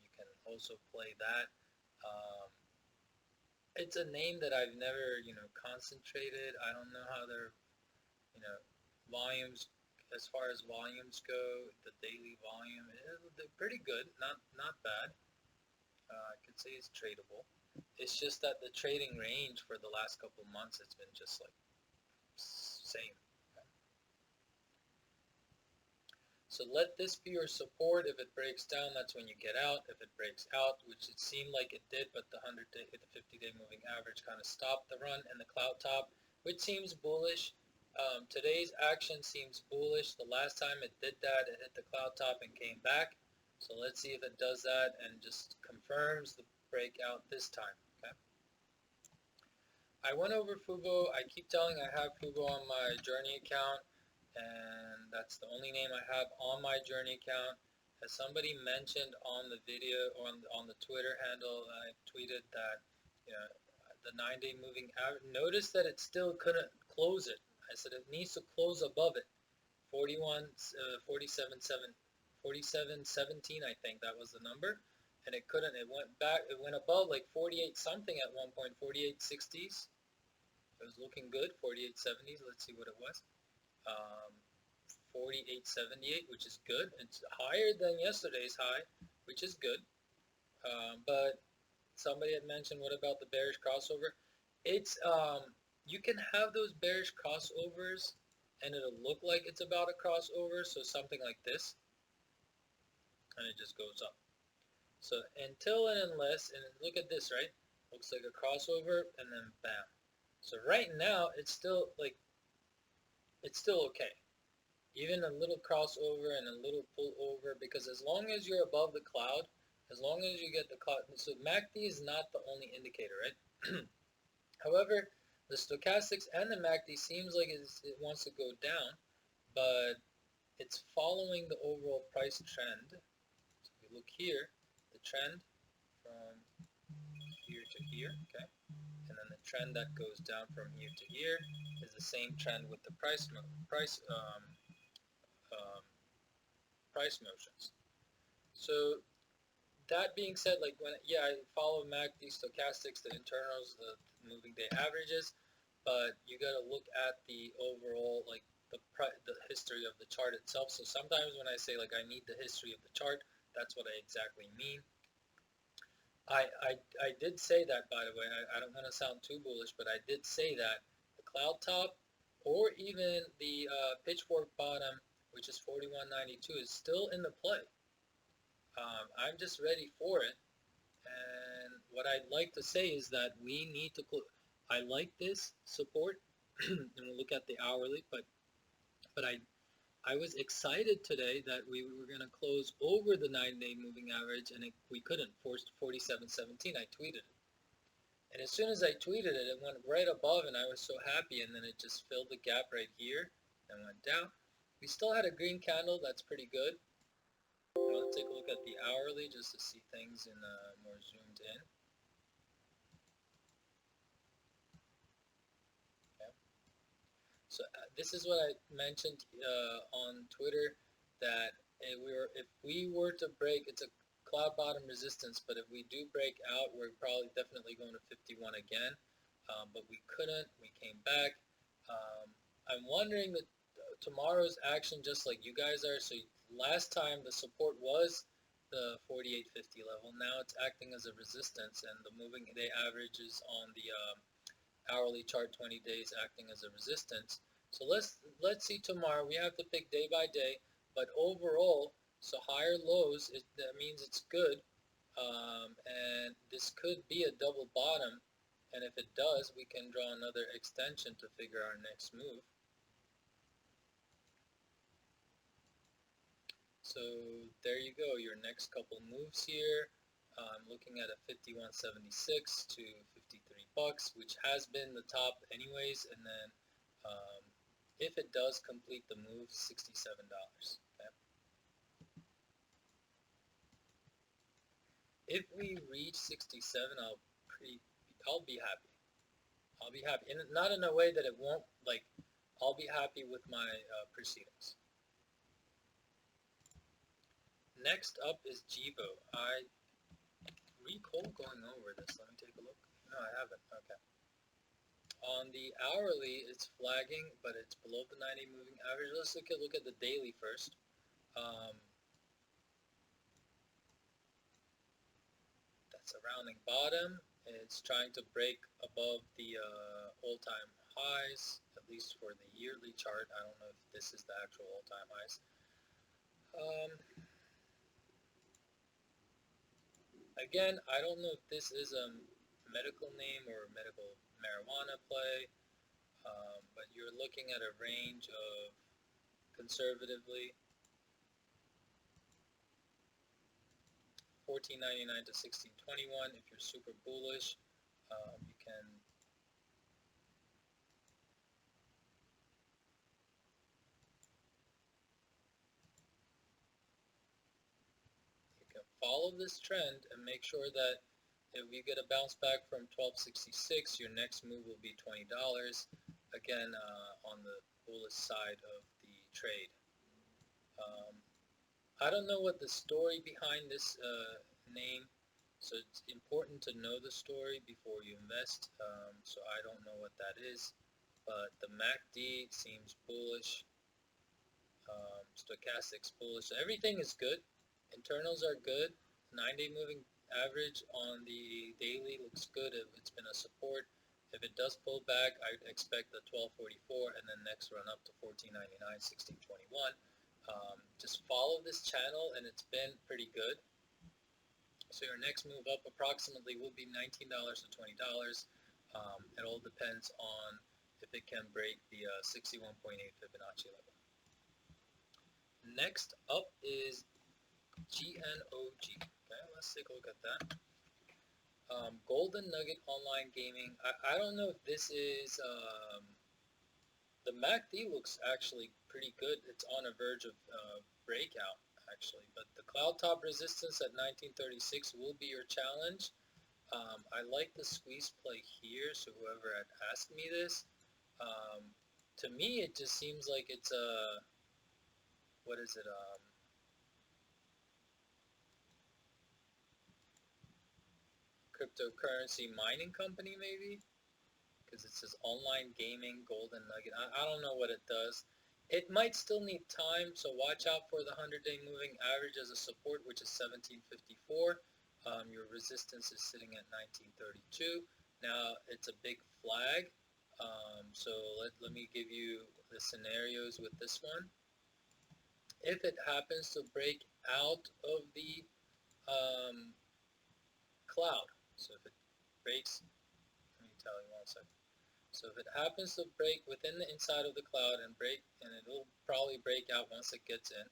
you can also play that. It's a name that I've never concentrated. I don't know how their volumes, as far as volumes go, the daily volume, they're pretty good, not bad. I could say it's tradable. It's just that the trading range for the last couple of months, it's been just like same. So let this be your support. If it breaks down, that's when you get out. If it breaks out, which it seemed like it did, but the 50-day moving average kind of stopped the run and the cloud top, which seems bullish. Today's action seems bullish. The last time it did that, it hit the cloud top and came back. So let's see if it does that and just confirms the breakout this time. Okay. I went over FUBO. I keep telling I have FUBO on my Journey account, and that's the only name I have on my Journey account. As somebody mentioned on the video, on the Twitter handle, I tweeted that the 9-day moving average, notice that it still couldn't close it. I said it needs to close above it. 47.17, I think that was the number, and it couldn't. It went back. It went above like 48 something at one point, 48.60s. It was looking good, 48.70s. Let's see what it was. 48.78, which is good. It's higher than yesterday's high, which is good. But somebody had mentioned, what about the bearish crossover? It's you can have those bearish crossovers, and it'll look like it's about a crossover. So something like this, and it just goes up. So until and unless, and look at this, right? Looks like a crossover, and then bam. So right now, it's still okay. Even a little crossover and a little pull over, because as long as you're above the cloud, as long as you get the cloud, so MACD is not the only indicator, right? However, the stochastics and the MACD seems like it wants to go down, but it's following the overall price trend. So if you look here, the trend from here to here, okay? And then the trend that goes down from here to here is the same trend with the price motions. So that being said, like I follow MACD, stochastics, the internals, the moving day averages, but you got to look at the overall, like the history of the chart itself. So sometimes when I say like I need the history of the chart, that's what I exactly mean. I did say that, by the way. I don't want to sound too bullish, but I did say that the cloud top or even the pitchfork bottom, which is 41.92, is still in the play. I'm just ready for it. And what I'd like to say is that we need to I like this support, and we'll look at the hourly, but I was excited today that we were going to close over the 9-day moving average, and we couldn't. Forced 47.17. I tweeted it. And as soon as I tweeted it, it went right above, and I was so happy, and then it just filled the gap right here and went down. We still had a green candle. That's pretty good. Now let's take a look at the hourly just to see things in more zoomed in. Okay. So this is what I mentioned on Twitter, that if we were to break, it's a cloud bottom resistance, but if we do break out, we're probably definitely going to 51 again. But we couldn't. We came back. I'm wondering that tomorrow's action, just like you guys are. So last time the support was the 48.50 level. Now it's acting as a resistance, and the moving day average is on the hourly chart 20 days acting as a resistance. So let's see tomorrow. We have to pick day by day, but overall, so higher lows, that means it's good, and this could be a double bottom, and if it does, we can draw another extension to figure our next move. So there you go, your next couple moves here. I'm looking at a 51.76 to 53 bucks, which has been the top anyways, and then if it does complete the move, $67. Okay. If we reach 67, I'll be happy. I'll be happy, and not in a way that it won't, like, I'll be happy with my proceedings. Next up is GEVO. I recall going over this. Let me take a look. No, I haven't. Okay. On the hourly, it's flagging, but it's below the 90 moving average. Let's look at the daily first. That's a rounding bottom. It's trying to break above the all-time highs, at least for the yearly chart. I don't know if this is the actual all-time highs. Again, I don't know if this is a medical name or a medical marijuana play, but you're looking at a range of, conservatively, 14.99 to 16.21. If you're super bullish, you can follow this trend and make sure that if you get a bounce back from 12.66, your next move will be $20. Again, on the bullish side of the trade. I don't know what the story behind this name, so it's important to know the story before you invest. So I don't know what that is, but the MACD seems bullish. Stochastics bullish. So everything is good. Internals are good. 9-day moving average on the daily looks good. It's been a support. If it does pull back, I'd expect the 1244 and then next run up to 14.99, 16.21. Just follow this channel and it's been pretty good. So your next move up approximately will be $19 to $20. It all depends on if it can break the 61.8 Fibonacci level. Next up is GNOG. Okay, let's take a look at that. Golden Nugget Online Gaming. I don't know if this is, the MACD looks actually pretty good. It's on a verge of breakout actually, but the cloud top resistance at 1936 will be your challenge. I like the squeeze play here, so whoever had asked me this, to me it just seems like it's a, what is it, cryptocurrency mining company maybe, because it says online gaming golden nugget. I don't know what it does. It might still need time, so watch out for the 100-day moving average as a support, which is 1754. Your resistance is sitting at 1932. Now it's a big flag, so let me give you the scenarios with this one. If it happens to break out of the cloud, so if it breaks, let me tell you 1 second. So if it happens to break within the inside of the cloud and it will probably break out once it gets in,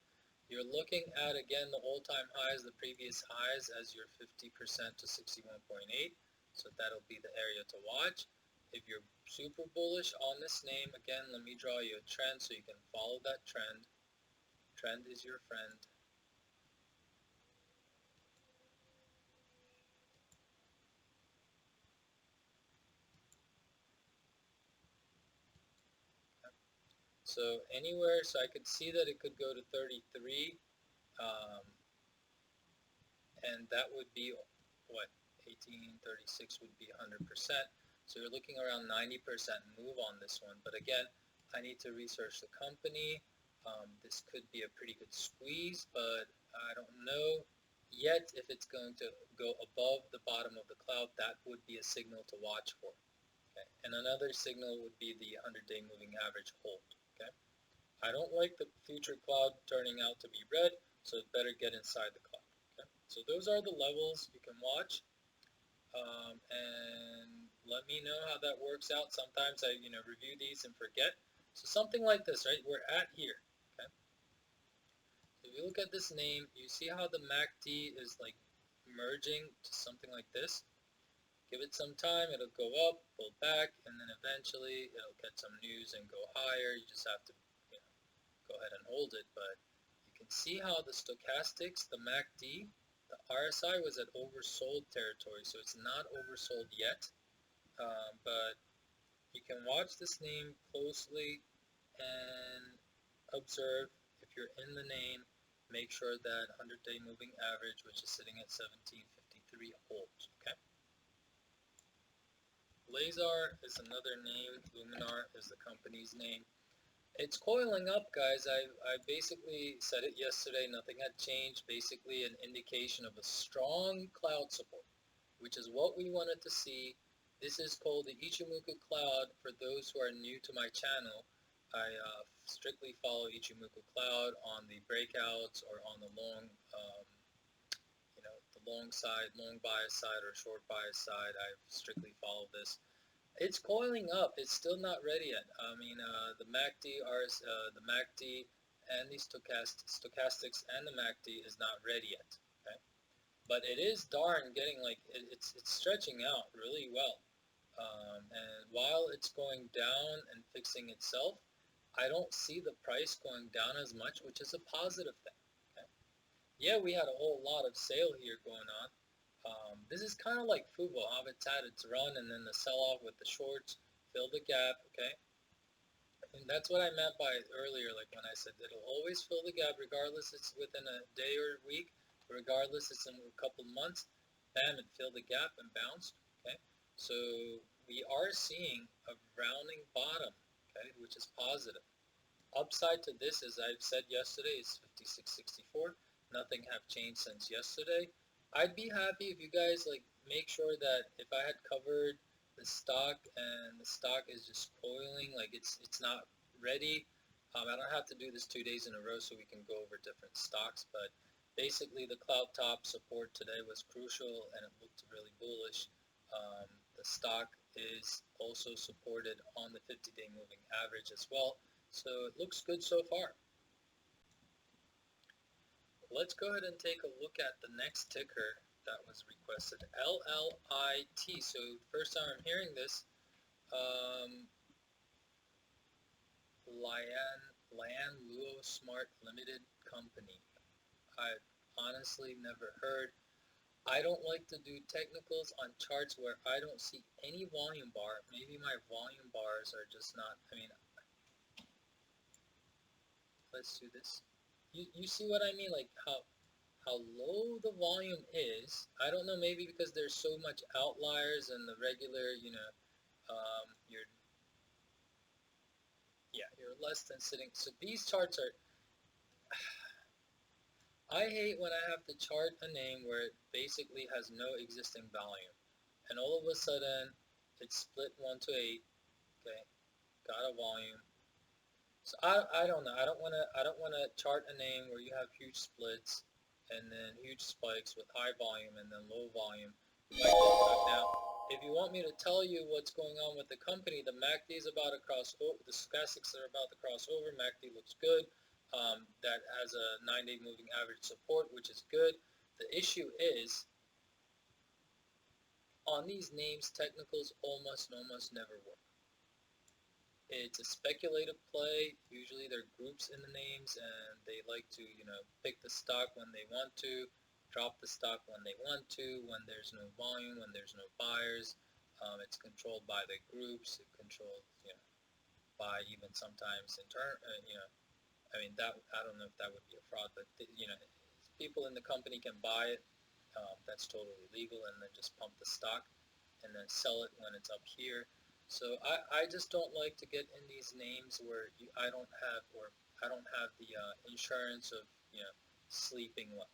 you're looking at, again, the all-time highs, the previous highs, as your 50% to 61.8. So that'll be the area to watch. If you're super bullish on this name, again, let me draw you a trend so you can follow that trend. Trend is your friend. So anywhere, so I could see that it could go to 33, and that would be, what, 1836 would be 100%. So you're looking around 90% move on this one. But again, I need to research the company. This could be a pretty good squeeze, but I don't know yet if it's going to go above the bottom of the cloud. That would be a signal to watch for. Okay? And another signal would be the 100-day moving average hold. Okay? I don't like the future cloud turning out to be red, so it better get inside the cloud. Okay? So those are the levels you can watch, and let me know how that works out. Sometimes I review these and forget. So something like this, right? We're at here. Okay? So if you you look at this name, you see how the MACD is like merging to something like this. Give it some time, it'll go up, pull back, and then eventually it'll get some news and go higher. You just have to, you know, go ahead and hold it. But you can see how the stochastics, the MACD, the RSI was at oversold territory, so it's not oversold yet. But you can watch this name closely and observe. If you're in the name, make sure that 100-day moving average, which is sitting at 1753, holds. Okay. LAZR is another name. Luminar is the company's name. It's coiling up, guys. I basically said it yesterday. Nothing had changed. Basically, an indication of a strong cloud support, which is what we wanted to see. This is called the Ichimoku Cloud. For those who are new to my channel, I strictly follow Ichimoku Cloud on the breakouts or on the long, the long side, long bias side or short bias side. I strictly follow this. It's coiling up. It's still not ready yet. I mean, the MACD, the MACD, and the stochastics and the MACD is not ready yet. Okay, but it is darn getting like it's stretching out really well. And while it's going down and fixing itself, I don't see the price going down as much, which is a positive thing. Okay? Yeah, we had a whole lot of sale here going on. This is kind of like FUBO, how it's had its run and then the sell-off with the shorts, fill the gap, okay? And that's what I meant by earlier, like when I said it'll always fill the gap, regardless it's within a day or a week, regardless it's in a couple months, bam, it filled the gap and bounced, okay? So we are seeing a rounding bottom, okay, which is positive. Upside to this, as I've said yesterday, is 56.64. Nothing have changed since yesterday. I'd be happy if you guys like make sure that if I had covered the stock and the stock is just coiling, like it's not ready. I don't have to do this 2 days in a row so we can go over different stocks, but basically the cloud top support today was crucial and it looked really bullish. The stock is also supported on the 50-day moving average as well. So it looks good so far. Let's go ahead and take a look at the next ticker that was requested, LLIT. So first time I'm hearing this, Lian Luo Smart Limited Company. I've honestly never heard. I don't like to do technicals on charts where I don't see any volume bar. Maybe my volume bars are just not, I mean, let's do this. You see what I mean? Like how low the volume is. I don't know, maybe because there's so much outliers and the regular, you're less than sitting. So these charts are, I hate when I have to chart a name where it basically has no existing volume. And all of a sudden, it's split 1 to 8, okay, got a volume. So I don't know. I don't want to chart a name where you have huge splits and then huge spikes with high volume and then low volume. Now, if you want me to tell you what's going on with the company, the MACD is about to cross over. The stochastics are about to cross over. MACD looks good. That has a 9-day moving average support, which is good. The issue is on these names, technicals almost never work. It's a speculative play. Usually there are groups in the names and they like to, pick the stock when they want to, drop the stock when they want to, when there's no volume, when there's no buyers. It's controlled by the groups. It's controlled, by even sometimes I mean, that I don't know if that would be a fraud, but people in the company can buy it. That's totally legal, and then just pump the stock and then sell it when it's up here. So I just don't like to get in these names where I don't have the insurance of sleeping well.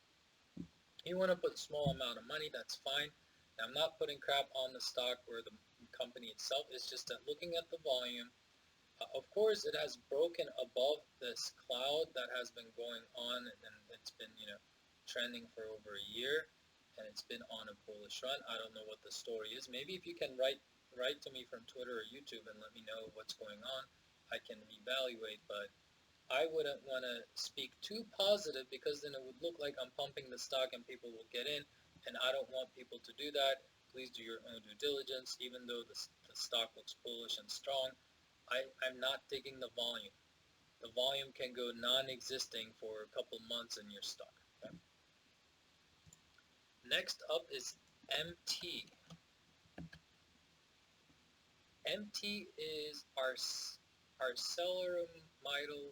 You want to put small amount of money, that's fine. Now, I'm not putting crap on the stock or the company itself. It's just that looking at the volume, of course, it has broken above this cloud that has been going on, and it's been trending for over a year, and it's been on a bullish run. I don't know what the story is. Maybe if you can write to me from Twitter or YouTube and let me know what's going on, I can evaluate. But I wouldn't want to speak too positive because then it would look like I'm pumping the stock and people will get in, and I don't want people to do that. Please do your own due diligence. Even though the stock looks bullish and strong, I'm not digging the volume. The volume can go non-existing for a couple months in your stock. Okay? Next up is MT. MT is our ArcelorMittal.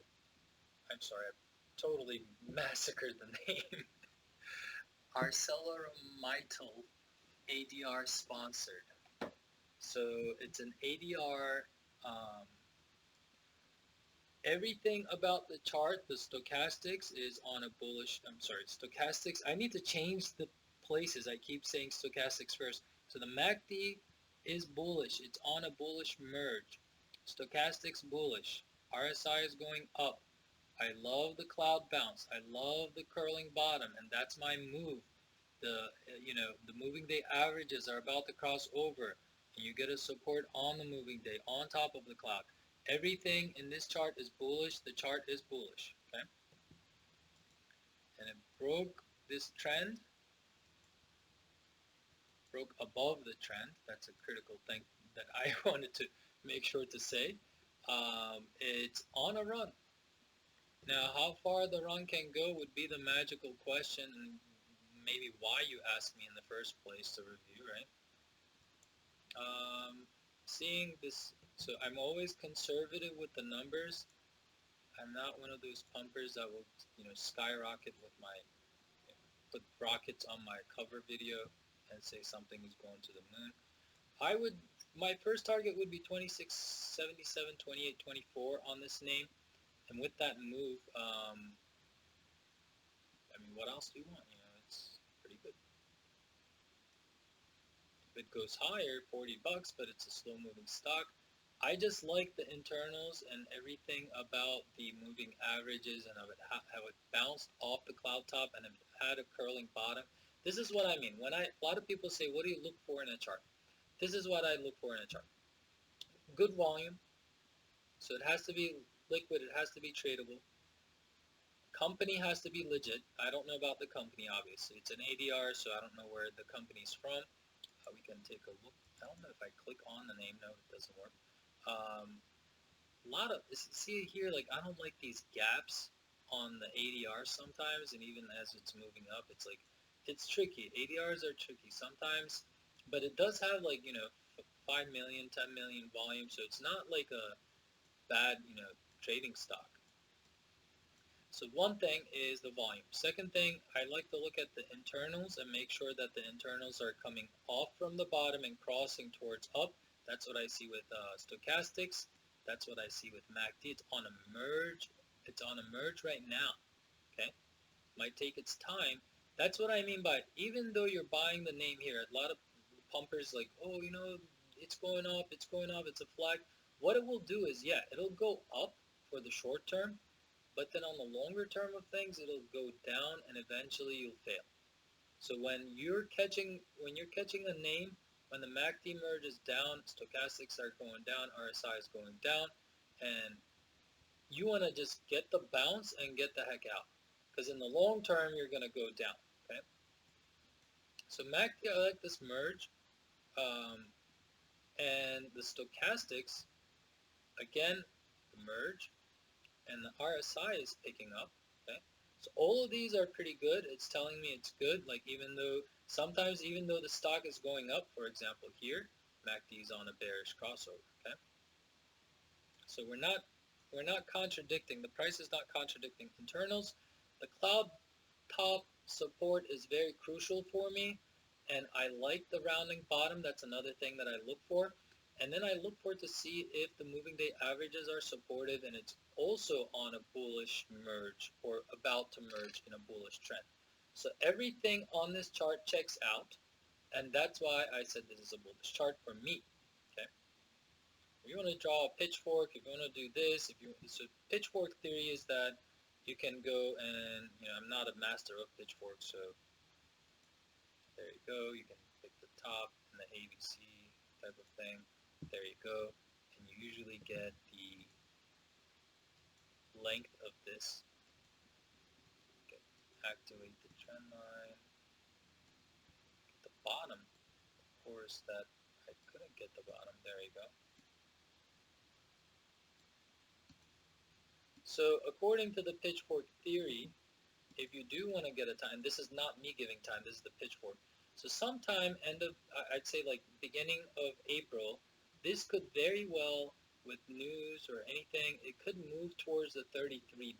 I'm sorry, I totally massacred the name. ArcelorMittal ADR sponsored. So it's an ADR. Everything about the chart, the stochastics is on a bullish. I'm sorry, stochastics. I need to change the places. I keep saying stochastics first. So the MACD is bullish. It's on a bullish merge. Stochastics bullish. RSI is going up. I love the cloud bounce. I love the curling bottom, and that's my move. The moving day averages are about to cross over, and you get a support on the moving day on top of the cloud. Everything in this chart is bullish. The chart is bullish. Okay, and it broke this trend, broke above the trend. That's a critical thing that I wanted to make sure to say. It's on a run. Now, how far the run can go would be the magical question, and maybe why you asked me in the first place to review, right? Seeing this, so I'm always conservative with the numbers. I'm not one of those pumpers that will, skyrocket with my, put rockets on my cover video and say something is going to the moon. My first target would be 2677, 28, 24 on this name. And with that move, what else do you want? It's pretty good. If it goes higher, 40 bucks, but it's a slow moving stock. I just like the internals and everything about the moving averages and how it bounced off the cloud top and it had a curling bottom. This is what I mean. A lot of people say, what do you look for in a chart? This is what I look for in a chart. Good volume. So it has to be liquid. It has to be tradable. Company has to be legit. I don't know about the company, obviously. It's an ADR, so I don't know where the company's from. We can take a look. I don't know if I click on the name. No, it doesn't work. See here, like I don't like these gaps on the ADR sometimes, and even as it's moving up, it's tricky. ADRs are tricky sometimes, but it does have 5 million, 10 million volume, so it's not like a bad, trading stock. So one thing is the volume. Second thing, I like to look at the internals and make sure that the internals are coming off from the bottom and crossing towards up. That's what I see with stochastics. That's what I see with MACD. It's on a merge. It's on a merge right now. Okay, might take its time. That's what I mean by even though you're buying the name here, a lot of pumpers like, oh, it's going up, it's going up, it's a flag. What it will do is, yeah, it'll go up for the short term, but then on the longer term of things, it'll go down and eventually you'll fail. So when you're catching a name, when the MACD merges down, stochastics are going down, RSI is going down, and you want to just get the bounce and get the heck out. Because in the long term, you're going to go down. Okay. So MACD, I like this merge. And the stochastics, again, the merge. And the RSI is picking up. Okay, so all of these are pretty good. It's telling me it's good. Like even though the stock is going up, for example, here MACD is on a bearish crossover. Okay, so we're not contradicting. The price is not contradicting internals. The cloud top support is very crucial for me, and I like the rounding bottom. That's another thing that I look for. And then I look for it to see if the moving day averages are supportive and it's also on a bullish merge or about to merge in a bullish trend. So everything on this chart checks out, and that's why I said this is a bullish chart for me. Okay. If you want to draw a pitchfork, if you want to do this, so pitchfork theory is that you can go and, I'm not a master of pitchfork, so there you go. You can pick the top and the ABC type of thing. There you go. And you usually get the length of this. Okay. Activate the trend line. Get the bottom, of course, that I couldn't get the bottom. There you go. So according to the pitchfork theory, if you do want to get a time, this is not me giving time, this is the pitchfork. So sometime end of, I'd say like beginning of April, this could very well, with news or anything, it could move towards the $33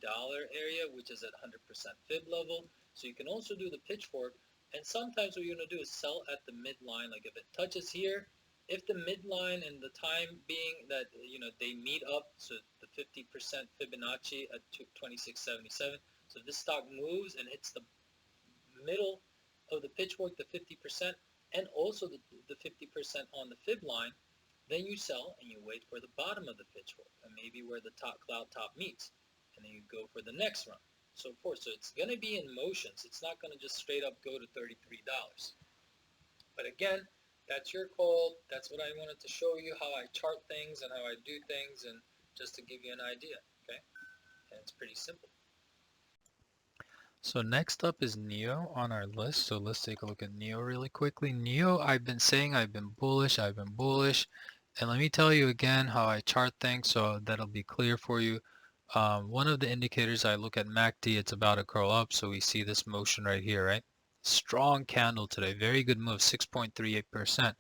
area, which is at 100% fib level. So you can also do the pitchfork. And sometimes what you're going to do is sell at the midline. Like if it touches here, if the midline and the time being that, you know, they meet up, so the 50% Fibonacci at 2677. So if this stock moves and hits the middle of the pitchfork, the 50%, and also the 50% on the fib line, then you sell and you wait for the bottom of the pitchfork and maybe where the top cloud top meets, and then you go for the next run, so forth. So it's going to be in motions. It's not going to just straight up go to $33. But again, that's your call. That's what I wanted to show you, how I chart things and how I do things, and just to give you an idea. Okay, and it's pretty simple. So next up is NIO on our list. So let's take a look at NIO really quickly. NIO, I've been saying I've been bullish. And let me tell you again how I chart things so that'll be clear for you. One of the indicators, I look at MACD, it's about to curl up. So we see this motion right here, right? Strong candle today. Very good move, 6.38%.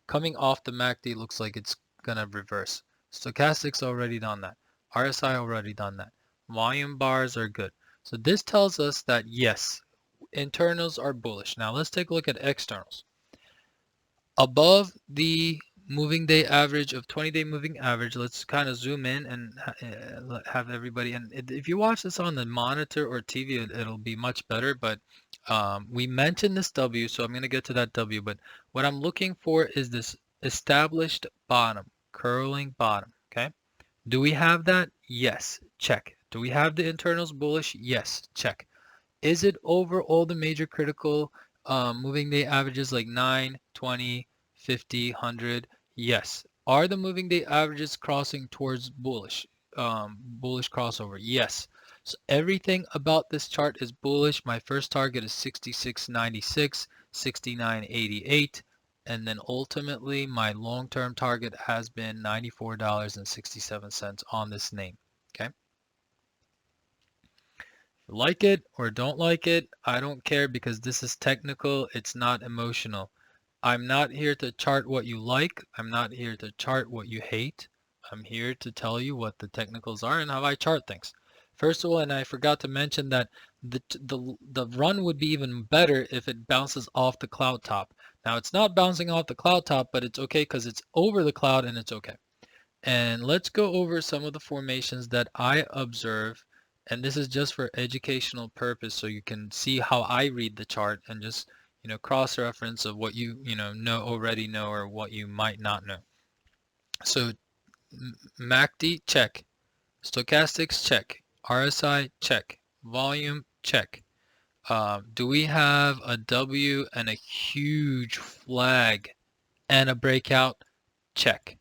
Coming off the MACD, looks like it's going to reverse. Stochastics already done that. RSI already done that. Volume bars are good. So this tells us that yes, internals are bullish. Now let's take a look at externals. Above the moving day average of 20-day moving average, let's kind of zoom in and have everybody, and if you watch this on the monitor or TV, it'll be much better, but we mentioned this W, so I'm going to get to that W, but what I'm looking for is this established bottom, curling bottom, okay? Do we have that? Yes, check. Do we have the internals bullish? Yes, check. Is it over all the major critical moving day averages like 9, 20, 50, 100? Yes. Are the moving day averages crossing towards bullish? Bullish crossover? Yes. So everything about this chart is bullish. My first target is 66.96, 69.88. And then ultimately, my long-term target has been $94.67 on this name. Okay. Like it or don't like it, I don't care because this is technical. It's not emotional. I'm not here to chart what you like. I'm not here to chart what you hate. I'm here to tell you what the technicals are and how I chart things. First of all, and I forgot to mention that the run would be even better if it bounces off the cloud top. Now it's not bouncing off the cloud top, but it's okay because it's over the cloud and it's okay. And let's go over some of the formations that I observe, and this is just for educational purpose so you can see how I read the chart and just, you know, cross-reference of what you already know or what you might not know. So MACD, check. Stochastics, check. RSI, check. Volume, check. Do we have a W and a huge flag and a breakout? Check.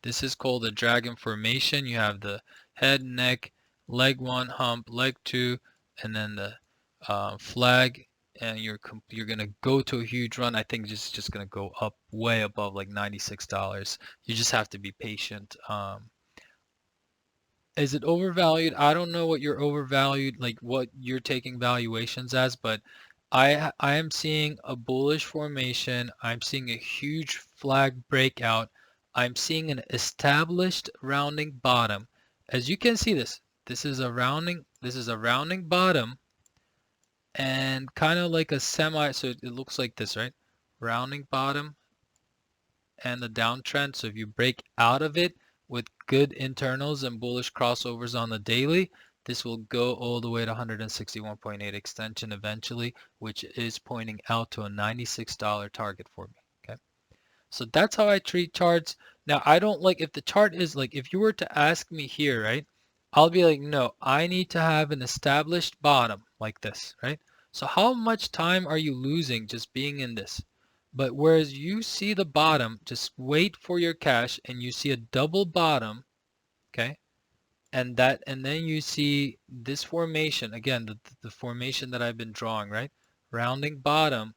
This is called a dragon formation. You have the head, neck, leg 1, hump, leg 2, and then the flag, and you're gonna go to a huge run. I think it's just gonna go up way above like $96. You just have to be patient. Is it overvalued? I don't know what you're overvalued, like what you're taking valuations as, but I am seeing a bullish formation. I'm seeing a huge flag breakout. I'm seeing an established rounding bottom. As you can see this is a rounding bottom and kind of like a semi, so it looks like this, right? Rounding bottom and the downtrend. So if you break out of it with good internals and bullish crossovers on the daily, this will go all the way to 161.8 extension eventually, which is pointing out to a $96 target for me. Okay, so that's how I treat charts. Now I don't like, if the chart is like, if you were to ask me here, right, I'll be like, no, I need to have an established bottom like this, right? So how much time are you losing just being in this? But whereas you see the bottom, just wait for your cash and you see a double bottom, okay? and then you see this formation again, the formation that I've been drawing, right? Rounding bottom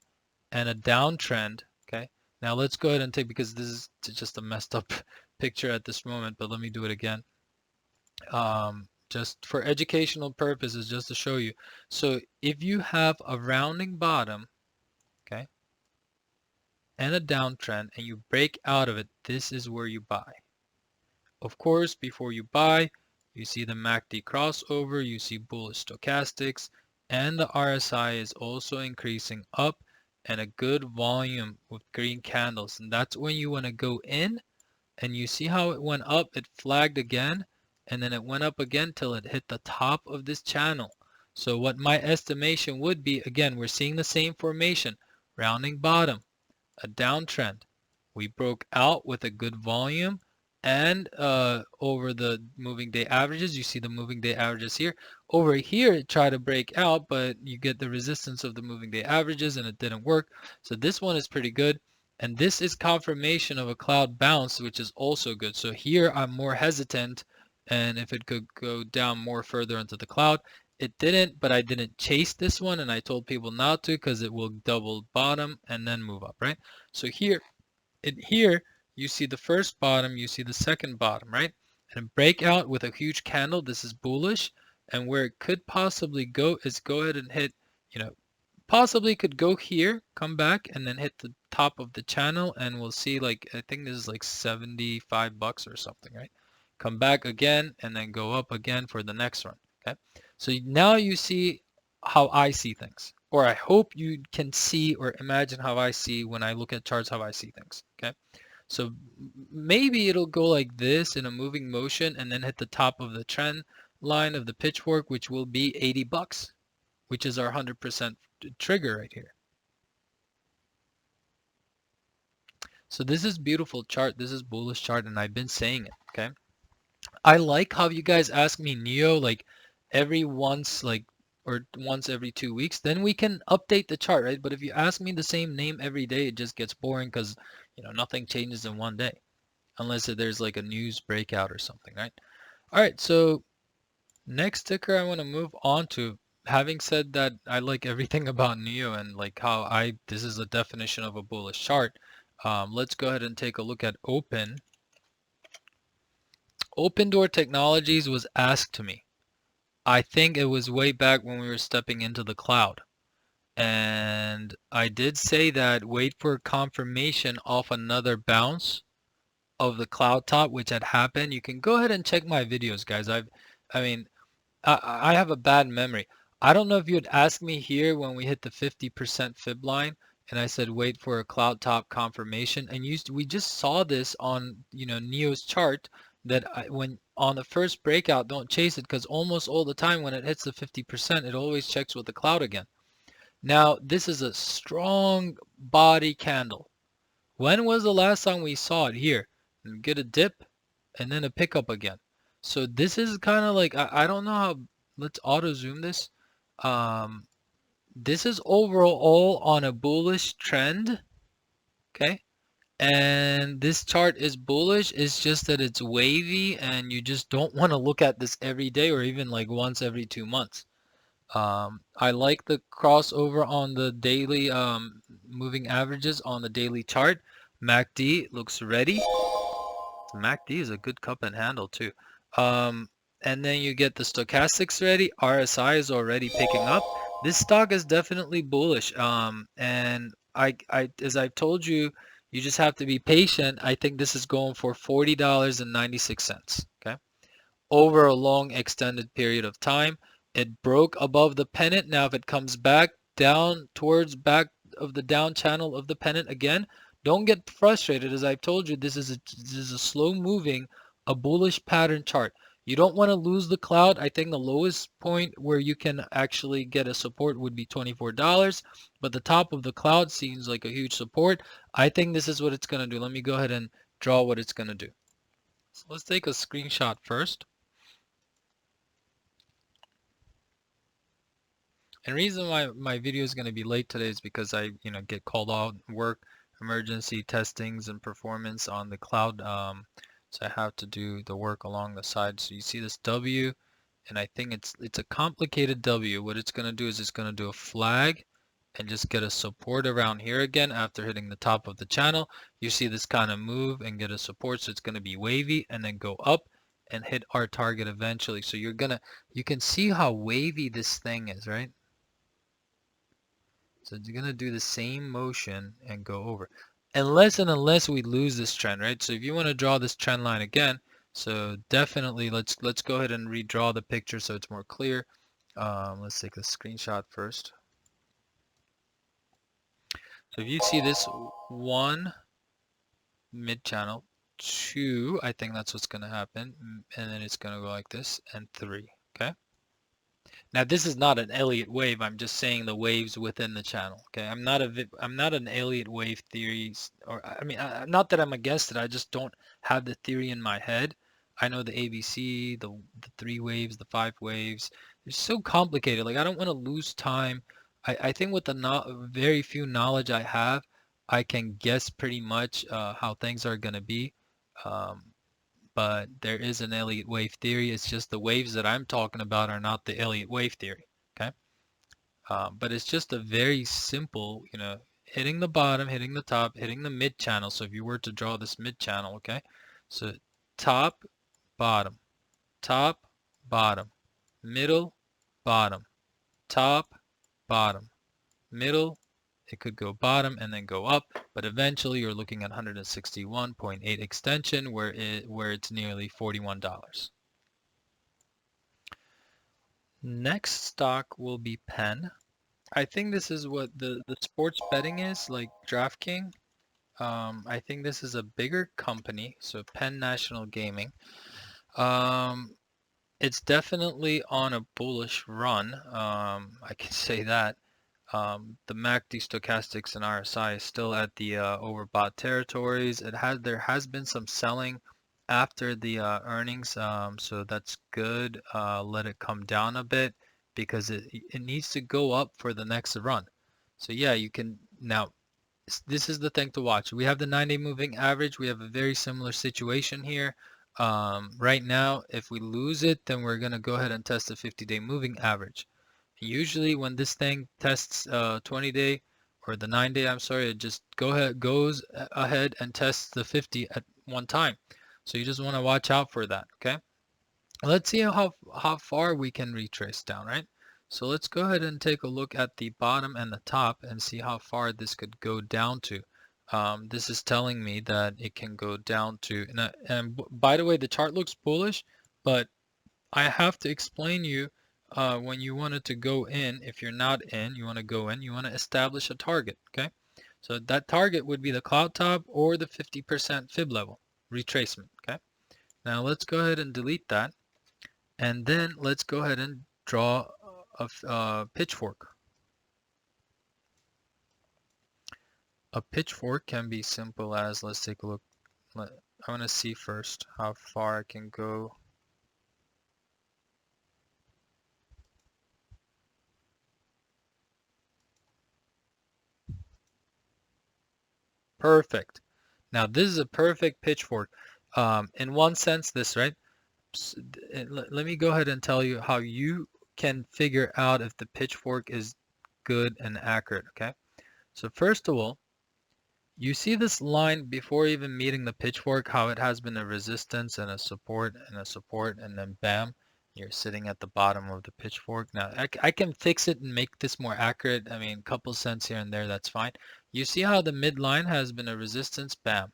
and a downtrend. Okay, now let's go ahead and take, because this is just a messed up picture at this moment, but let me do it again, just for educational purposes, just to show you. So if you have a rounding bottom, okay, and a downtrend, and you break out of it, this is where you buy. Of course, before you buy, you see the MACD crossover, you see bullish stochastics, and the RSI is also increasing up, and a good volume with green candles. And that's when you want to go in, and you see how it went up, it flagged again, and then it went up again till it hit the top of this channel. So what my estimation would be, again, we're seeing the same formation, rounding bottom, a downtrend. We broke out with a good volume, and over the moving day averages, you see the moving day averages here. Over here, it tried to break out, but you get the resistance of the moving day averages, and it didn't work. So this one is pretty good. And this is confirmation of a cloud bounce, which is also good. So here I'm more hesitant, and if it could go down more further into the cloud. It didn't, but I didn't chase this one, and I told people not to because it will double bottom and then move up, right? So here you see the first bottom, you see the second bottom, right? And break out with a huge candle. This is bullish, and where it could possibly go is go ahead and hit, possibly could go here, come back, and then hit the top of the channel, and we'll see, like, I think this is like $75 or something, right? Come back again, and then go up again for the next run, okay? So now you see how I see things, or I hope you can see or imagine how I see when I look at charts, how I see things, okay? So maybe it'll go like this in a moving motion and then hit the top of the trend line of the pitchfork, which will be $80, which is our 100% trigger right here. So this is beautiful chart. This is bullish chart, and I've been saying it, okay? I like how you guys ask me NIO like once every 2 weeks, then we can update the chart, right? But if you ask me the same name every day, it just gets boring because, nothing changes in one day unless there's like a news breakout or something, right? All right, so next ticker I want to move on to. Having said that, I like everything about NIO and like how this is a definition of a bullish chart. Let's go ahead and take a look at Open. Open Door Technologies was asked to me. I think it was way back when we were stepping into the cloud. And I did say that wait for confirmation off another bounce of the cloud top, which had happened. You can go ahead and check my videos, guys. I have a bad memory. I don't know if you had asked me here when we hit the 50% fib line, and I said wait for a cloud top confirmation, and we just saw this on NIO's chart that when on the first breakout, don't chase it, because almost all the time when it hits the 50%, it always checks with the cloud again. Now this is a strong body candle. When was the last time we saw it here? Get a dip and then a pickup again. So this is kind of like, I don't know how, let's auto zoom this. This is overall on a bullish trend, okay? And this chart is bullish. It's just that it's wavy, and you just don't want to look at this every day or even like once every 2 months. I like the crossover on the daily moving averages on the daily chart. MACD looks ready. MACD is a good cup and handle too. And then you get the stochastics ready. RSI is already picking up. This stock is definitely bullish. And as I've told you, you just have to be patient. I think this is going for $40.96. Okay, over a long extended period of time. It broke above the pennant. Now if it comes back down towards back of the down channel of the pennant again, don't get frustrated. As I've told you, this is a slow moving, a bullish pattern chart. You don't want to lose the cloud. I think the lowest point where you can actually get a support would be $24, but the top of the cloud seems like a huge support. I think this is what it's going to do. Let me go ahead and draw what it's going to do. So let's take a screenshot first. And the reason why my video is going to be late today is because I, get called out, work, emergency testings and performance on the cloud. So I have to do the work along the side. So you see this W, and I think it's a complicated W. What it's going to do is it's going to do a flag and just get a support around here again after hitting the top of the channel. You see this kind of move and get a support, so it's going to be wavy and then go up and hit our target eventually. So you can see how wavy this thing is, right? So you're going to do the same motion and go over. Unless we lose this trend, right? So if you want to draw this trend line again, so definitely let's go ahead and redraw the picture so it's more clear. Let's take a screenshot first. So if you see this 1 mid channel, 2, I think that's what's going to happen, and then it's going to go like this, and 3, okay? Now this is not an Elliott wave. I'm just saying the waves within the channel. Okay, I'm not an Elliott wave theory, or I mean, not that I'm against it. I just don't have the theory in my head. I know the ABC, the 3 waves, the 5 waves. It's so complicated. Like I don't want to lose time. I think with the very few knowledge I have, I can guess pretty much how things are going to be. But there is an Elliott wave theory. It's just the waves that I'm talking about are not the Elliott wave theory, okay? But it's just a very simple, hitting the bottom, hitting the top, hitting the mid channel. So if you were to draw this mid channel, okay? So top, bottom, middle, bottom, top, bottom, middle. It could go bottom and then go up, but eventually you're looking at 161.8 extension where it's nearly $41. Next stock will be PENN. I think this is what the sports betting is, like DraftKings. I think this is a bigger company, so PENN National Gaming. It's definitely on a bullish run. I can say that. The MACD stochastics and RSI is still at the overbought territories. There has been some selling after the earnings, so that's good. Let it come down a bit because it needs to go up for the next run. So yeah, you can now. This is the thing to watch. We have the 9-day moving average. We have a very similar situation here. Right now, if we lose it, then we're gonna go ahead and test the 50-day moving average. Usually when this thing tests 20-day or the 9-day, I'm sorry, it just goes ahead and tests the 50 at one time. So you just want to watch out for that, okay? Let's see how far we can retrace down, right? So let's go ahead and take a look at the bottom and the top and see how far this could go down to. This is telling me that it can go down to, and by the way, the chart looks bullish, but I have to explain you when you wanted to go in, if you're not in, you want to go in, you want to establish a target, okay? So that target would be the cloud top or the 50% fib level, retracement, okay? Now let's go ahead and delete that. And then let's go ahead and draw a pitchfork. A pitchfork can be simple as, let's take a look. I want to see first how far I can go. Perfect. Now this is a perfect pitchfork. In one sense, this, right? Let me go ahead and tell you how you can figure out if the pitchfork is good and accurate, okay? So first of all, you see this line before even meeting the pitchfork, how it has been a resistance and a support and then bam, you're sitting at the bottom of the pitchfork. Now I can fix it and make this more accurate. I mean, a couple cents here and there, that's fine. You see how the midline has been a resistance, bam,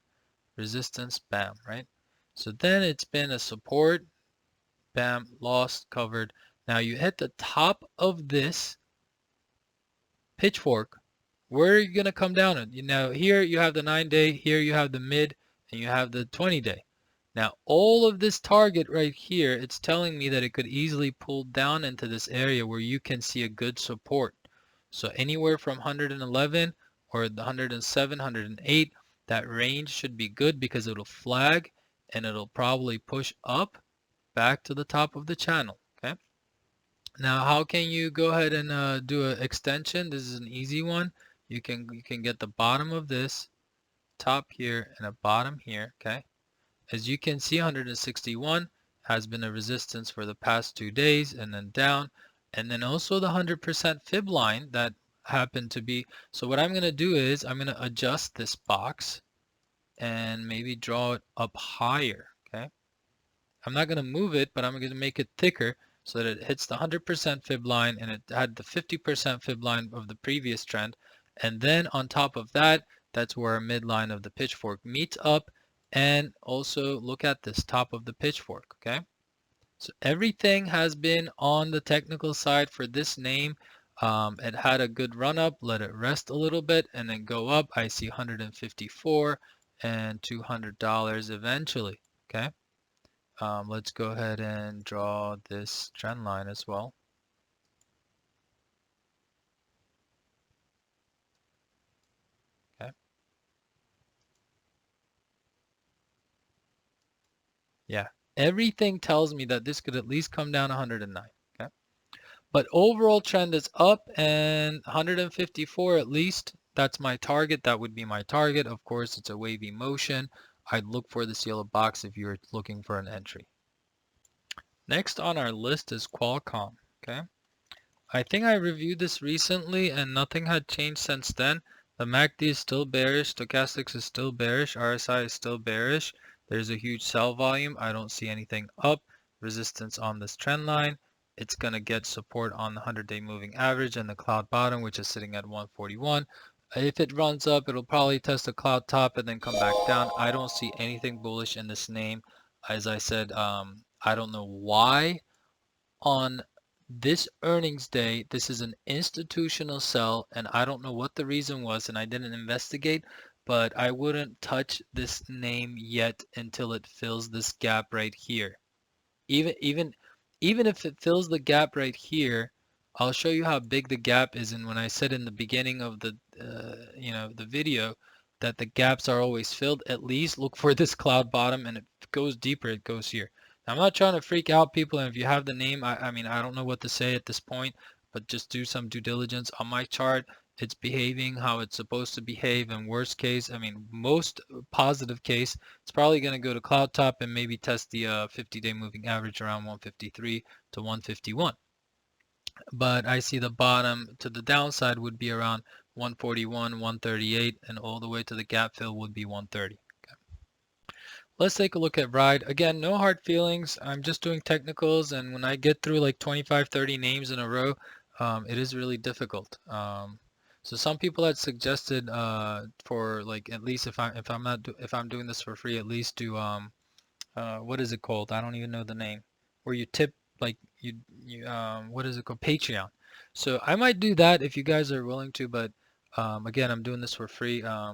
right? So then it's been a support, bam, lost, covered. Now you hit the top of this pitchfork. Where are you going to come down at? Here you have the 9-day, here you have the mid, and you have the 20-day. Now all of this target right here, it's telling me that it could easily pull down into this area where you can see a good support. So anywhere from 111 or the 107, 108, that range should be good because it'll flag and it'll probably push up back to the top of the channel, okay? Now, how can you go ahead and do an extension? This is an easy one. You can get the bottom of this, top here, and a bottom here, okay? As you can see, 161 has been a resistance for the past 2 days and then down. And then also the 100% fib line that happened to be. So what I'm going to do is I'm going to adjust this box and maybe draw it up higher. Okay. I'm not going to move it, but I'm going to make it thicker so that it hits the 100% fib line and it had the 50% fib line of the previous trend. And then on top of that, that's where our midline of the pitchfork meets up. And also look at this top of the pitchfork, okay? So everything has been on the technical side for this name. It had a good run up, let it rest a little bit, and then go up. I see 154 and $200 eventually, okay? Let's go ahead and draw this trend line as well. Okay. Yeah, everything tells me that this could at least come down 109. Okay. But overall trend is up, and 154 at least, that's my target. That would be my target. Of course, it's a wavy motion. I'd look for this yellow box if you're looking for an entry. Next on our list is Qualcomm. Okay. I think I reviewed this recently and nothing had changed since then. The MACD is still bearish, stochastics is still bearish, RSI is still bearish. There's a huge sell volume. I don't see anything up. Resistance on this trend line. It's going to get support on the 100-day moving average and the cloud bottom, which is sitting at 141. If it runs up, it'll probably test the cloud top and then come back down. I don't see anything bullish in this name. As I said, I don't know why on this earnings day, this is an institutional sell, and I don't know what the reason was, and I didn't investigate, but I wouldn't touch this name yet until it fills this gap right here. Even if it fills the gap right here, I'll show you how big the gap is. And when I said in the beginning of the the video that the gaps are always filled, at least look for this cloud bottom, and it goes deeper, it goes here. Now, I'm not trying to freak out people, and if you have the name, I mean, I don't know what to say at this point, but just do some due diligence on my chart. It's behaving how it's supposed to behave. In worst case, I mean, most positive case, it's probably going to go to cloud top and maybe test the 50-day moving average around 153 to 151. But I see the bottom to the downside would be around 141, 138, and all the way to the gap fill would be 130. Okay. Let's take a look at RIDE. Again, no hard feelings. I'm just doing technicals, and when I get through like 25, 30 names in a row, it is really difficult. So some people had suggested for like at least if I'm doing this for free, at least do what is it called? I don't even know the name. Where you tip like you what is it called? Patreon. So I might do that if you guys are willing to, but again, I'm doing this for free. I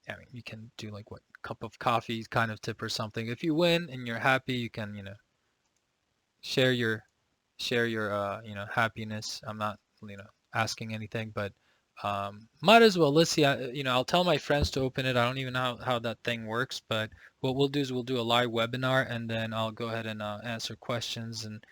mean, you can do like what cup of coffee kind of tip or something. If you win and you're happy, you can share your happiness. I'm not asking anything, but might as well. Let's see. I'll tell my friends to open it. I don't even know how that thing works, but what we'll do is we'll do a live webinar, and then I'll go ahead and answer questions and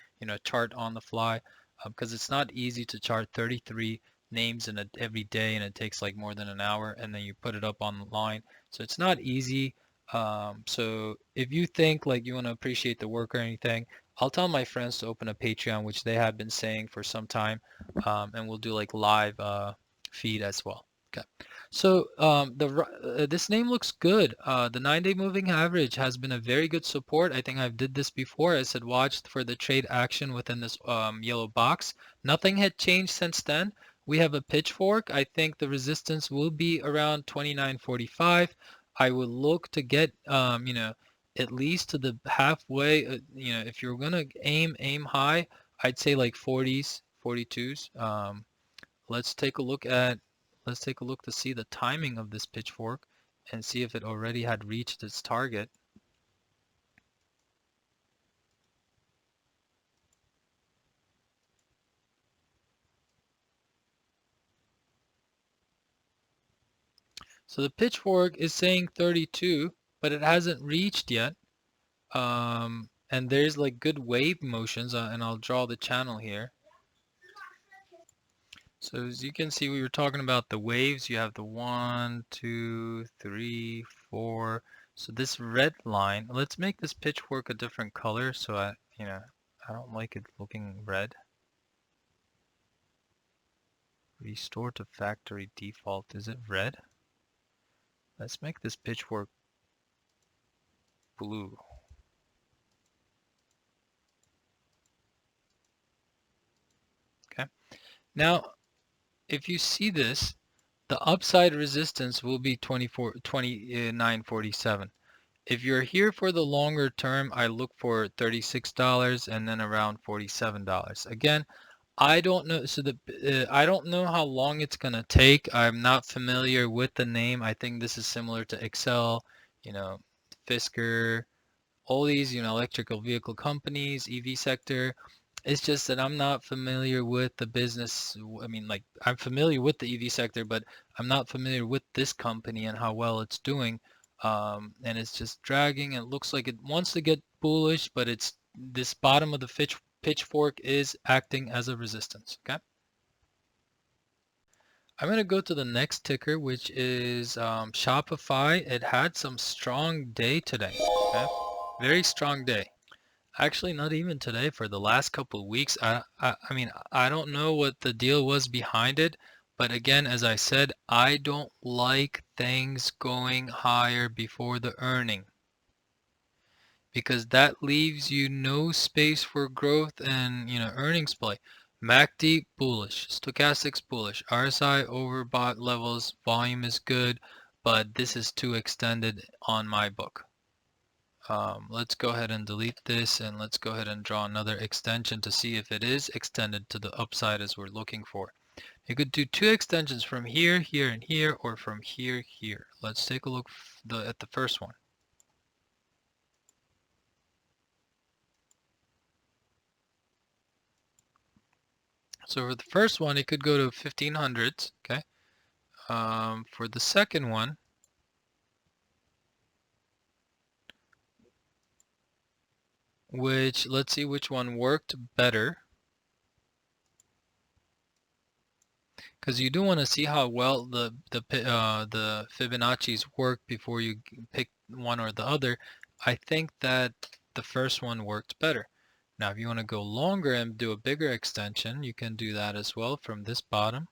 chart on the fly, because it's not easy to chart 33 names every day, and it takes like more than an hour, and then you put it up online. So it's not easy. So if you think like you want to appreciate the work or anything, I'll tell my friends to open a Patreon, which they have been saying for some time, and we'll do like live feed as well. Okay. So this name looks good. The 9-day moving average has been a very good support. I think I've did this before. I said watch for the trade action within this yellow box. Nothing had changed since then. We have a pitchfork. I think the resistance will be around 29.45. I would look to get at least to the halfway. If you're gonna aim high, I'd say like 40s, 42s. Let's take a look to see the timing of this pitchfork and see if it already had reached its target. So the pitchfork is saying 32, but it hasn't reached yet. And there's like good wave motions, and I'll draw the channel here. So as you can see, we were talking about the waves. You have the 1, 2, 3, 4. So this red line, let's make this pitchfork a different color so I don't like it looking red. Restore to factory default. Is it red? Let's make this pitchfork blue. Okay. Now, if you see this, the upside resistance will be 29.47. If you're here for the longer term, I look for $36 and then around $47. Again, I don't know. So I don't know how long it's gonna take. I'm not familiar with the name. I think this is similar to Excel, Fisker, all these, electrical vehicle companies, EV sector. It's just that I'm not familiar with the business. I mean, like, I'm familiar with the EV sector, but I'm not familiar with this company and how well it's doing. And it's just dragging. It looks like it wants to get bullish, but it's this bottom of the pitchfork is acting as a resistance. Okay. I'm going to go to the next ticker, which is Shopify. It had some strong day today. Okay. Very strong day. Actually, not even today. For the last couple of weeks, I mean, I don't know what the deal was behind it, but again, as I said, I don't like things going higher before the earning because that leaves you no space for growth and earnings play. MACD bullish, stochastics bullish, RSI overbought levels, volume is good, but this is too extended on my book. Let's go ahead and delete this and let's go ahead and draw another extension to see if it is extended to the upside as we're looking for. You could do two extensions from here, here, and here, or from here, here. Let's take a look at the first one. So for the first one, it could go to 1500s, okay? For the second one, let's see which one worked better. Because you do want to see how well the Fibonacci's work before you pick one or the other. I think that the first one worked better. Now, if you want to go longer and do a bigger extension, you can do that as well from this bottom,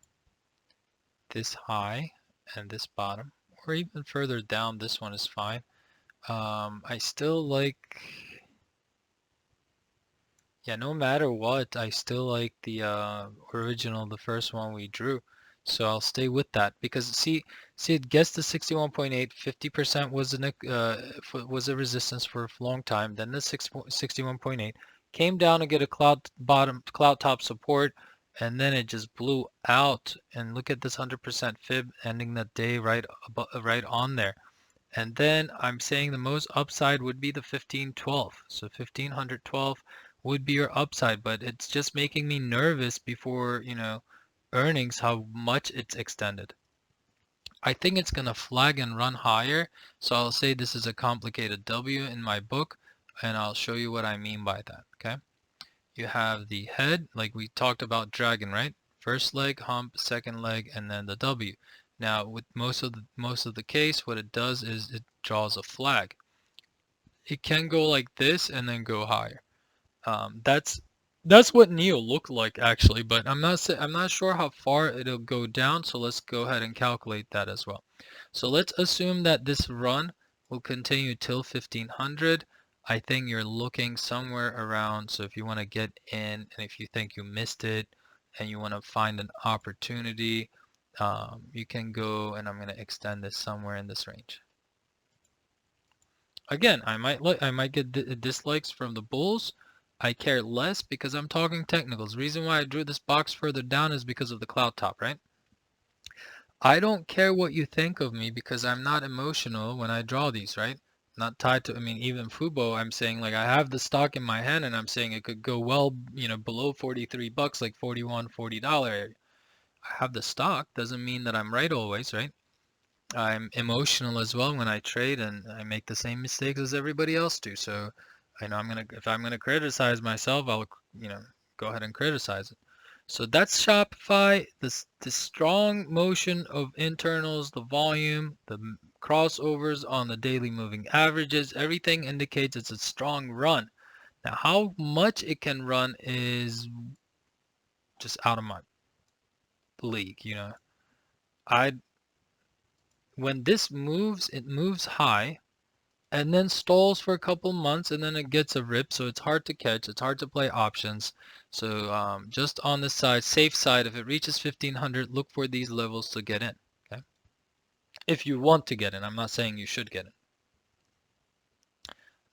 this high, and this bottom, or even further down. This one is fine. I still like, yeah, no matter what, I still like the original, the first one we drew. So I'll stay with that because see it gets to 61.8, 50% was a resistance for a long time. Then the 61.8 came down to get a cloud top support, and then it just blew out. And look at this 100% fib ending the day right on there. And then I'm saying the most upside would be the 1512. So 1512 would be your upside, but it's just making me nervous before, earnings, how much it's extended. I think it's going to flag and run higher. So I'll say this is a complicated W in my book, and I'll show you what I mean by that. Okay. You have the head, like we talked about dragon, right? First leg, hump, second leg, and then the W. Now, with most of the case, what it does is it draws a flag. It can go like this and then go higher. That's what NIO looked like actually, but I'm not sure how far it'll go down. So let's go ahead and calculate that as well. So let's assume that this run will continue till 1500. I think you're looking somewhere around. So if you want to get in, and if you think you missed it, and you want to find an opportunity, you can go, and I'm going to extend this somewhere in this range. Again, I might get dislikes from the bulls. I care less because I'm talking technicals. The reason why I drew this box further down is because of the cloud top, right? I don't care what you think of me because I'm not emotional when I draw these, right? Not tied to, I mean, even FUBO, I'm saying like I have the stock in my hand and I'm saying it could go well, below 43 bucks, like $41, $40. I have the stock, doesn't mean that I'm right always, right? I'm emotional as well when I trade and I make the same mistakes as everybody else do. So I know if I'm gonna criticize myself, I'll, go ahead and criticize it. So that's Shopify, the strong motion of internals, the volume, the crossovers on the daily moving averages. Everything indicates it's a strong run. Now, how much it can run is just out of my league, you know. When this moves, it moves high and then stalls for a couple months and then it gets a rip, so it's hard to catch, it's hard to play options. So just on the side, safe side, if it reaches 1500, look for these levels to get in, okay? If you want to get in, I'm not saying you should get in.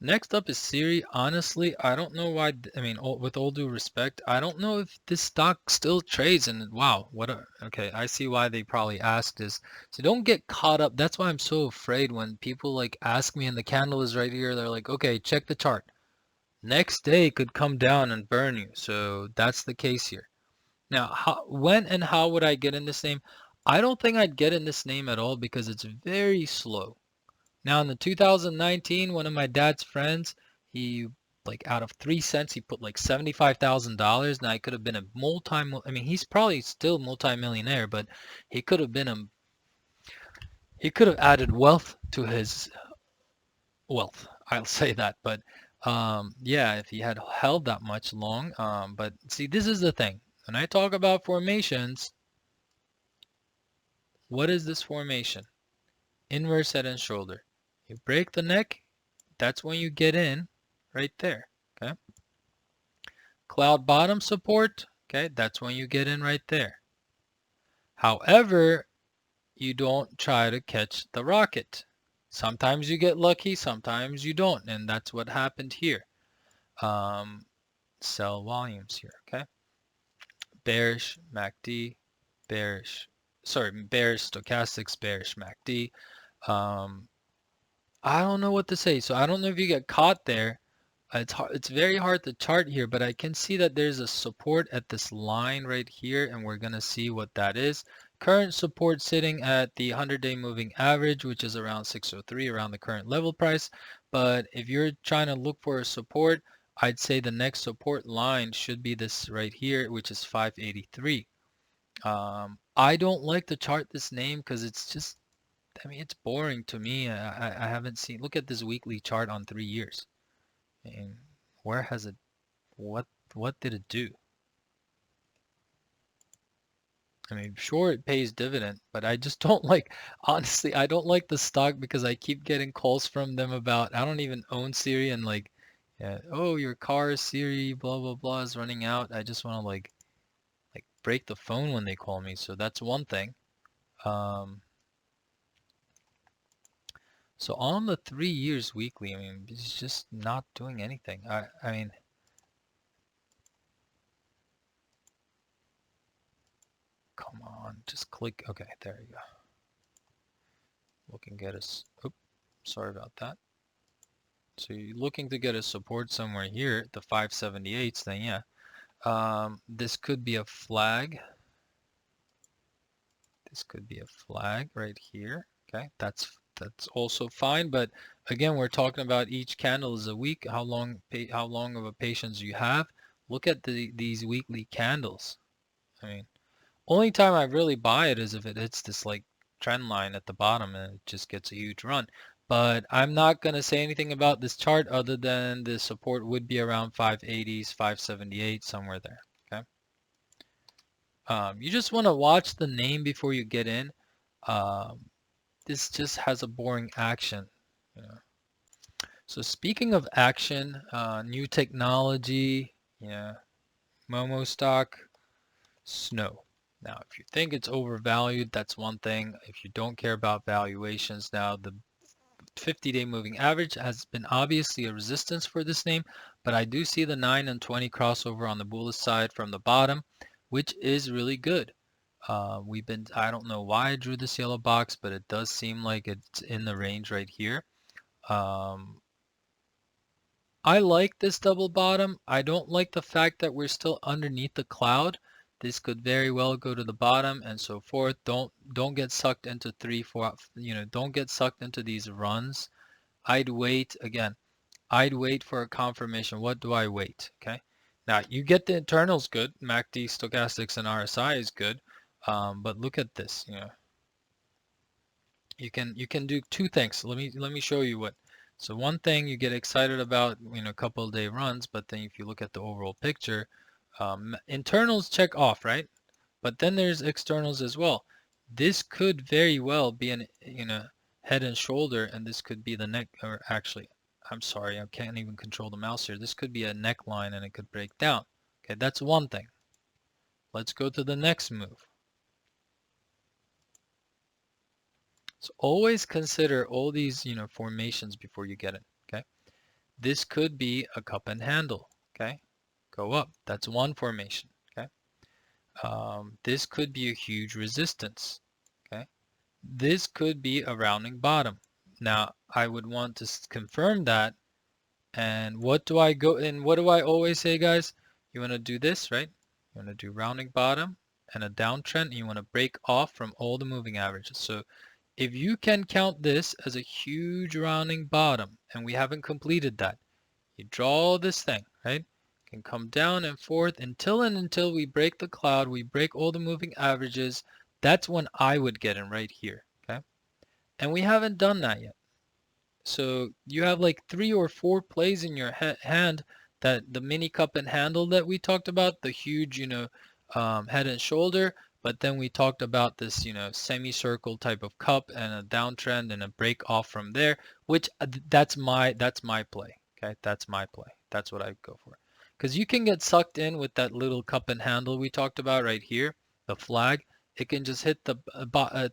Next up is SIRI. Honestly, I don't know why, I mean, with all due respect, I don't know if this stock still trades, and wow, okay, I see why they probably asked this. So don't get caught up. That's why I'm so afraid when people like ask me and the candle is right here, they're like, okay, check the chart. Next day it could come down and burn you. So that's the case here. Now, when and how would I get in this name? I don't think I'd get in this name at all because it's very slow. Now in the 2019, one of my dad's friends, he like out of 3 cents, he put like $75,000. Now he could have been a I mean, he's probably still multi-millionaire, but he could have he could have added wealth to his wealth. I'll say that. But yeah, if he had held that much long. But see, this is the thing. When I talk about formations, what is this formation? Inverse head and shoulder. You break the neck, that's when you get in right there, okay? Cloud bottom support, okay, that's when you get in right there. However, you don't try to catch the rocket. Sometimes you get lucky, sometimes you don't, and that's what happened here. Sell volumes here, okay? Bearish MACD, bearish stochastics, bearish MACD. I don't know what to say. So I don't know if you get caught there. It's very hard to chart here, but I can see that there's a support at this line right here, and we're going to see what that is. Current support sitting at the 100-day moving average, which is around 603, around the current level price. But if you're trying to look for a support, I'd say the next support line should be this right here, which is 583. I don't like to chart this name because it's just, I mean, it's boring to me. I haven't seen, look at this weekly chart on 3 years. And where has it, what did it do? I mean, sure, it pays dividend, but I just don't like, honestly, I don't like the stock because I keep getting calls from them about, I don't even own SIRI, and like, yeah, oh, your car SIRI, blah, blah, blah is running out. I just want to like break the phone when they call me. So that's one thing. So on the 3 years weekly, I mean, it's just not doing anything. I mean, come on, just click. Okay, there you go. Looking at us. Oops, sorry about that. So you're looking to get a support somewhere here, the 578s, then yeah. This could be a flag. This could be a flag right here. Okay, that's also fine, but again, we're talking about each candle is a week. How long of a patience you have? Look at these weekly candles. I mean, only time I really buy it is if it hits this like trend line at the bottom and it just gets a huge run. But I'm not going to say anything about this chart other than the support would be around 580s, 578, somewhere there. Okay. You just want to watch the name before you get in. This just has a boring action. You know. So speaking of action, new technology, yeah, Momo stock, Snow. Now, if you think it's overvalued, that's one thing. If you don't care about valuations, now the 50-day moving average has been obviously a resistance for this name, but I do see the 9 and 20 crossover on the bullish side from the bottom, which is really good. I don't know why I drew this yellow box, but it does seem like it's in the range right here. I like this double bottom. I don't like the fact that we're still underneath the cloud. This could very well go to the bottom and so forth. Don't get sucked into 3, 4, don't get sucked into these runs. I'd wait again. I'd wait for a confirmation. What do I wait? Okay. Now you get the internals good. MACD, stochastics, and RSI is good. But look at this. you can do two things. Let me show you what. So one thing you get excited about, a couple of day runs, but then if you look at the overall picture, internals check off, right? But then there's externals as well. This could very well be an head and shoulder, and this could be the neck, or actually, I'm sorry, I can't even control the mouse here. This could be a neckline and it could break down. Okay, that's one thing. Let's go to the next move. So always consider all these, formations before you get it, okay? This could be a cup and handle, okay? Go up, that's one formation, okay? This could be a huge resistance, okay? This could be a rounding bottom. Now, I would want to confirm that, and what do I always say, guys? You want to do this, right? You want to do rounding bottom and a downtrend, and you want to break off from all the moving averages. So if you can count this as a huge rounding bottom, and we haven't completed that, you draw this thing, right? Can come down and forth until we break the cloud, we break all the moving averages. That's when I would get in right here, okay? And we haven't done that yet. So you have like 3 or 4 plays in your hand, that the mini cup and handle that we talked about, the huge, head and shoulder, but then we talked about this, semicircle type of cup and a downtrend and a break off from there, which that's my play. Okay, that's my play. That's what I go for. Because you can get sucked in with that little cup and handle we talked about right here, the flag. It can just hit at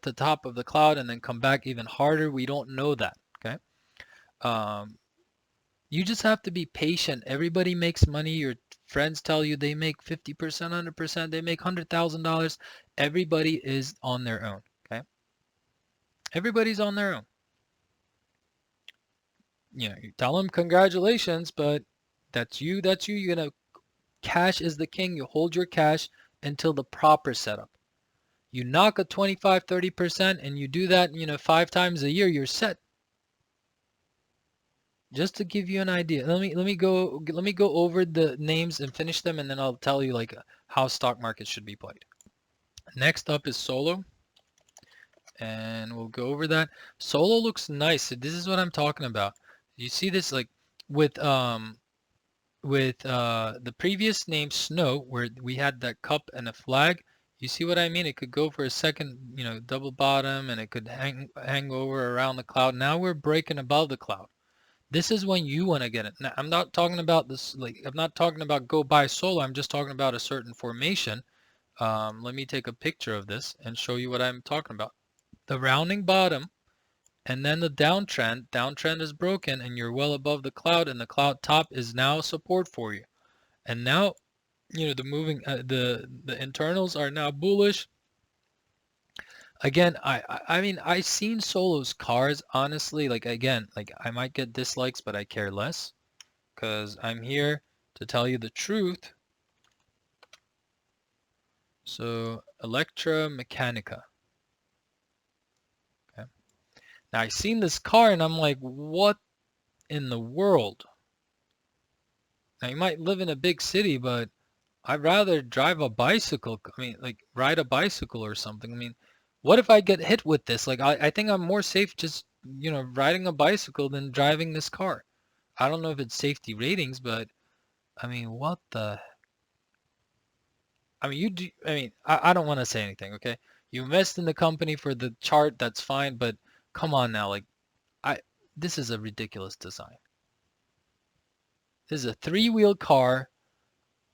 the top of the cloud and then come back even harder. We don't know that. Okay. Um, you just have to be patient. Everybody makes money. Your friends tell you they make 50%, 100%, they make $100,000. Everybody is on their own, okay? Everybody's on their own. You tell them congratulations, but that's you. Cash is the king. You hold your cash until the proper setup. You knock a 25, 30% and you do that, 5 times a year, you're set. Just to give you an idea, let me go over the names and finish them, and then I'll tell you like how stock markets should be played. Next up is Solo, and we'll go over that. Solo looks nice. So this is what I'm talking about. You see this like with the previous name Snow, where we had that cup and a flag. You see what I mean? It could go for a second, double bottom, and it could hang over around the cloud. Now we're breaking above the cloud. This is when you want to get it. Now, I'm not talking about this, I'm not talking about go buy Solo. I'm just talking about a certain formation. Let me take a picture of this and show you what I'm talking about. The rounding bottom and then the downtrend. Downtrend is broken and you're well above the cloud, and the cloud top is now support for you. And now, the moving, the internals are now bullish. Again, I mean, I've seen Solo's cars, honestly, like again, like I might get dislikes, but I care less, because I'm here to tell you the truth. So Electra Mechanica. Okay. Now I seen this car and I'm like, what in the world? Now you might live in a big city, but I'd rather drive a bicycle. I mean, like ride a bicycle or something. I mean, what if I get hit with this? Like I think I'm more safe just, riding a bicycle than driving this car. I don't know if it's safety ratings, but I mean, what the? I mean, I don't want to say anything, okay? You invest in the company for the chart, that's fine, but come on now, like, this is a ridiculous design. This is a 3-wheel car.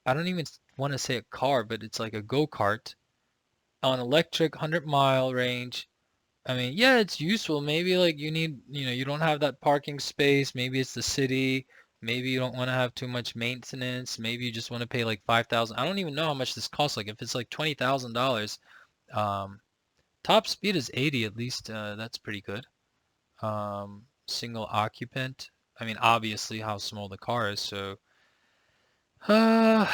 I don't even want to say a car, but it's like a go-kart on electric 100-mile range. I mean, yeah, it's useful. Maybe like you need, you don't have that parking space. Maybe it's the city. Maybe you don't want to have too much maintenance. Maybe you just want to pay like 5,000. I don't even know how much this costs. Like if it's like $20,000, top speed is 80 at least. That's pretty good. Single occupant. I mean, obviously how small the car is. So, I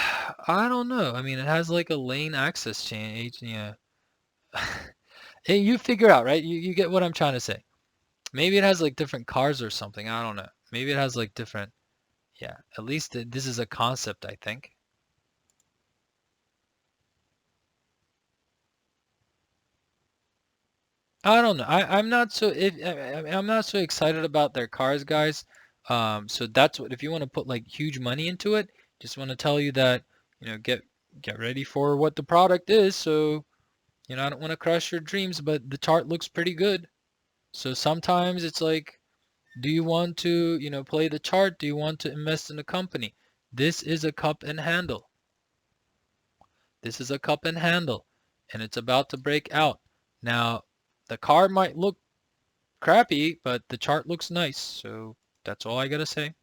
don't know. I mean, it has like a lane access change. Yeah. Hey, you figure out, right? You get what I'm trying to say. Maybe it has like different cars or something. I don't know. Maybe it has like different. Yeah. At least this is a concept, I think. I don't know. I'm not so I'm not so excited about their cars, guys. So that's what, if you want to put like huge money into it, just want to tell you that, get ready for what the product is. So, I don't want to crush your dreams, but the chart looks pretty good. So sometimes it's like, do you want to, play the chart? Do you want to invest in a company? This is a cup and handle. This is a cup and handle, and it's about to break out. Now, the car might look crappy, but the chart looks nice. So that's all I gotta say.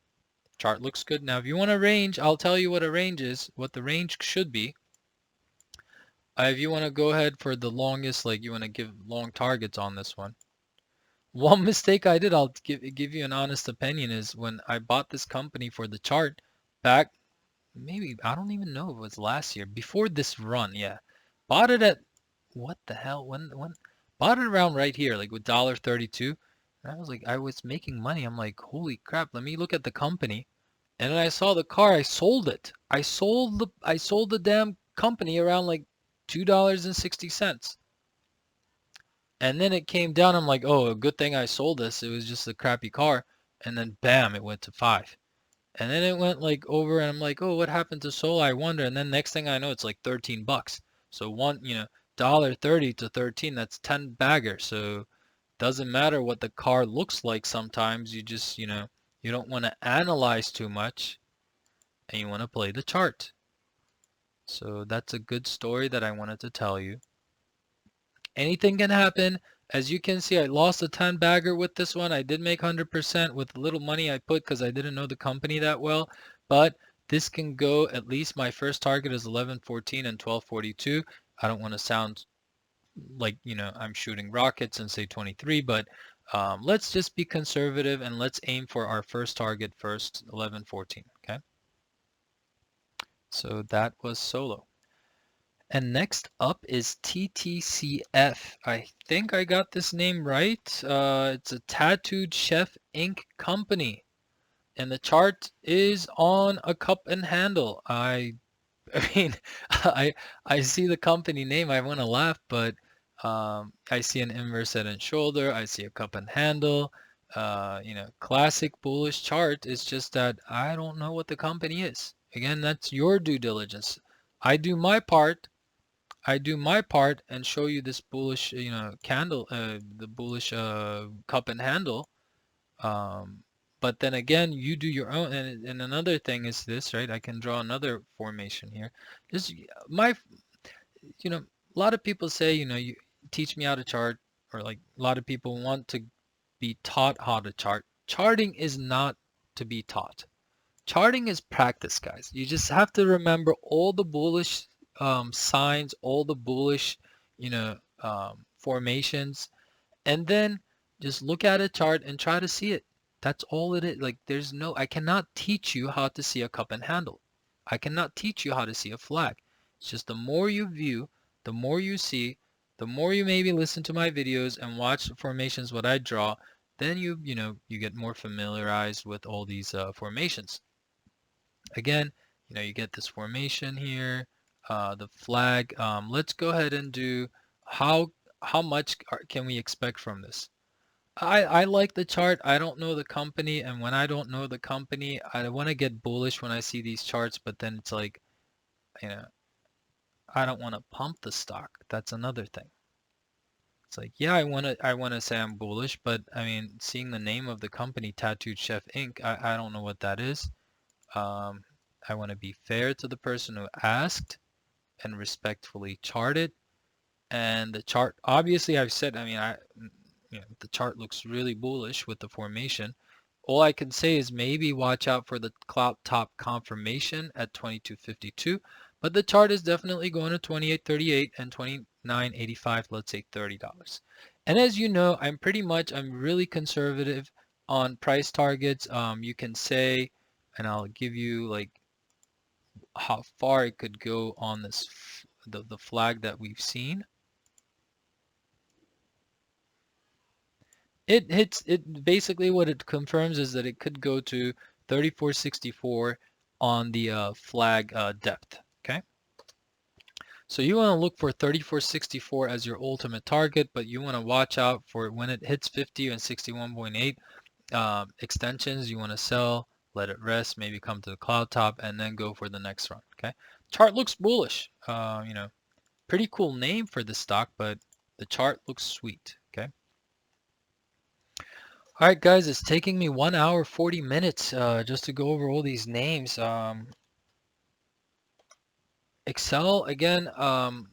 Chart looks good. Now, if you want a range, I'll tell you what a range is, what the range should be. If you want to go ahead for the longest, like you want to give long targets on this one. One mistake I did, I'll give you an honest opinion, is when I bought this company for the chart back, maybe, I don't even know if it was last year, before this run, yeah. Bought it at, what the hell, when, bought it around right here, like with $1.32. And I was like, I was making money. I'm like, holy crap, let me look at the company. And then I saw the car, I sold it. I sold the damn company around like $2.60. And then it came down. I'm like, oh, a good thing I sold this. It was just a crappy car. And then bam, it went to 5. And then it went like over, and I'm like, oh, what happened to Solar? I wonder. And then next thing I know, it's like 13 bucks. So $1.30 to 13, that's 10 bagger. So doesn't matter what the car looks like sometimes. You just, you don't want to analyze too much, and you want to play the chart. So that's a good story that I wanted to tell you. Anything can happen. As you can see, I lost a 10 bagger with this one. I did make 100% with the little money I put because I didn't know the company that well. But this can go, at least my first target is 11.14 and 12.42. I don't want to sound like, I'm shooting rockets and say 23, but let's just be conservative and let's aim for our first target first, 11.14, okay? So that was solo. And next up is TTCF. I think I got this name right. It's a Tattooed Chef Ink company. And the chart is on a cup and handle. I mean, I see the company name, I want to laugh, but I see an inverse head and shoulder. I see a cup and handle. Classic bullish chart. It's just that I don't know what the company is. Again, that's your due diligence. I do my part. I do my part and show you this bullish, candle, the bullish cup and handle. But then again, you do your own. And another thing is this, right? I can draw another formation here. This, my, a lot of people say, you teach me how to chart, or like a lot of people want to be taught how to chart. Charting is not to be taught. Charting is practice, guys. You just have to remember all the bullish signs, all the bullish, formations, and then just look at a chart and try to see it. That's all it is. Like, I cannot teach you how to see a cup and handle. I cannot teach you how to see a flag. It's just the more you view, the more you see, the more you maybe listen to my videos and watch the formations what I draw, then you get more familiarized with all these formations. Again, you get this formation here, the flag. Let's go ahead and do how much can we expect from this? I like the chart. I don't know the company, and when I don't know the company, I want to get bullish when I see these charts, but then it's like, you know, I don't want to pump the stock. That's another thing. It's like, yeah, I want to say I'm bullish, but I mean, seeing the name of the company, Tattooed Chef Inc., I don't know what that is. Um, I want to be fair to the person who asked and respectfully chart it. And the chart, obviously, I've said, I mean, the chart looks really bullish with the formation. All I can say is maybe watch out for the clout top confirmation at 22.52, but the chart is definitely going to 28.38 and 29.85, let's say $30. And as you know, I'm really conservative on price targets. You can say, and I'll give you like how far it could go on this, the flag that we've seen. It basically, what it confirms is that it could go to 34.64 on the flag depth. Okay, So you want to look for 3464 as your ultimate target, but you want to watch out for when it hits 50 and 61.8 extensions. You want to sell, let it rest, maybe come to the cloud top, and then go for the next run. Okay, chart looks bullish. Pretty cool name for the stock, but the chart looks sweet. Okay. All right, guys, it's taking me 1 hour 40 minutes just to go over all these names. Excel again,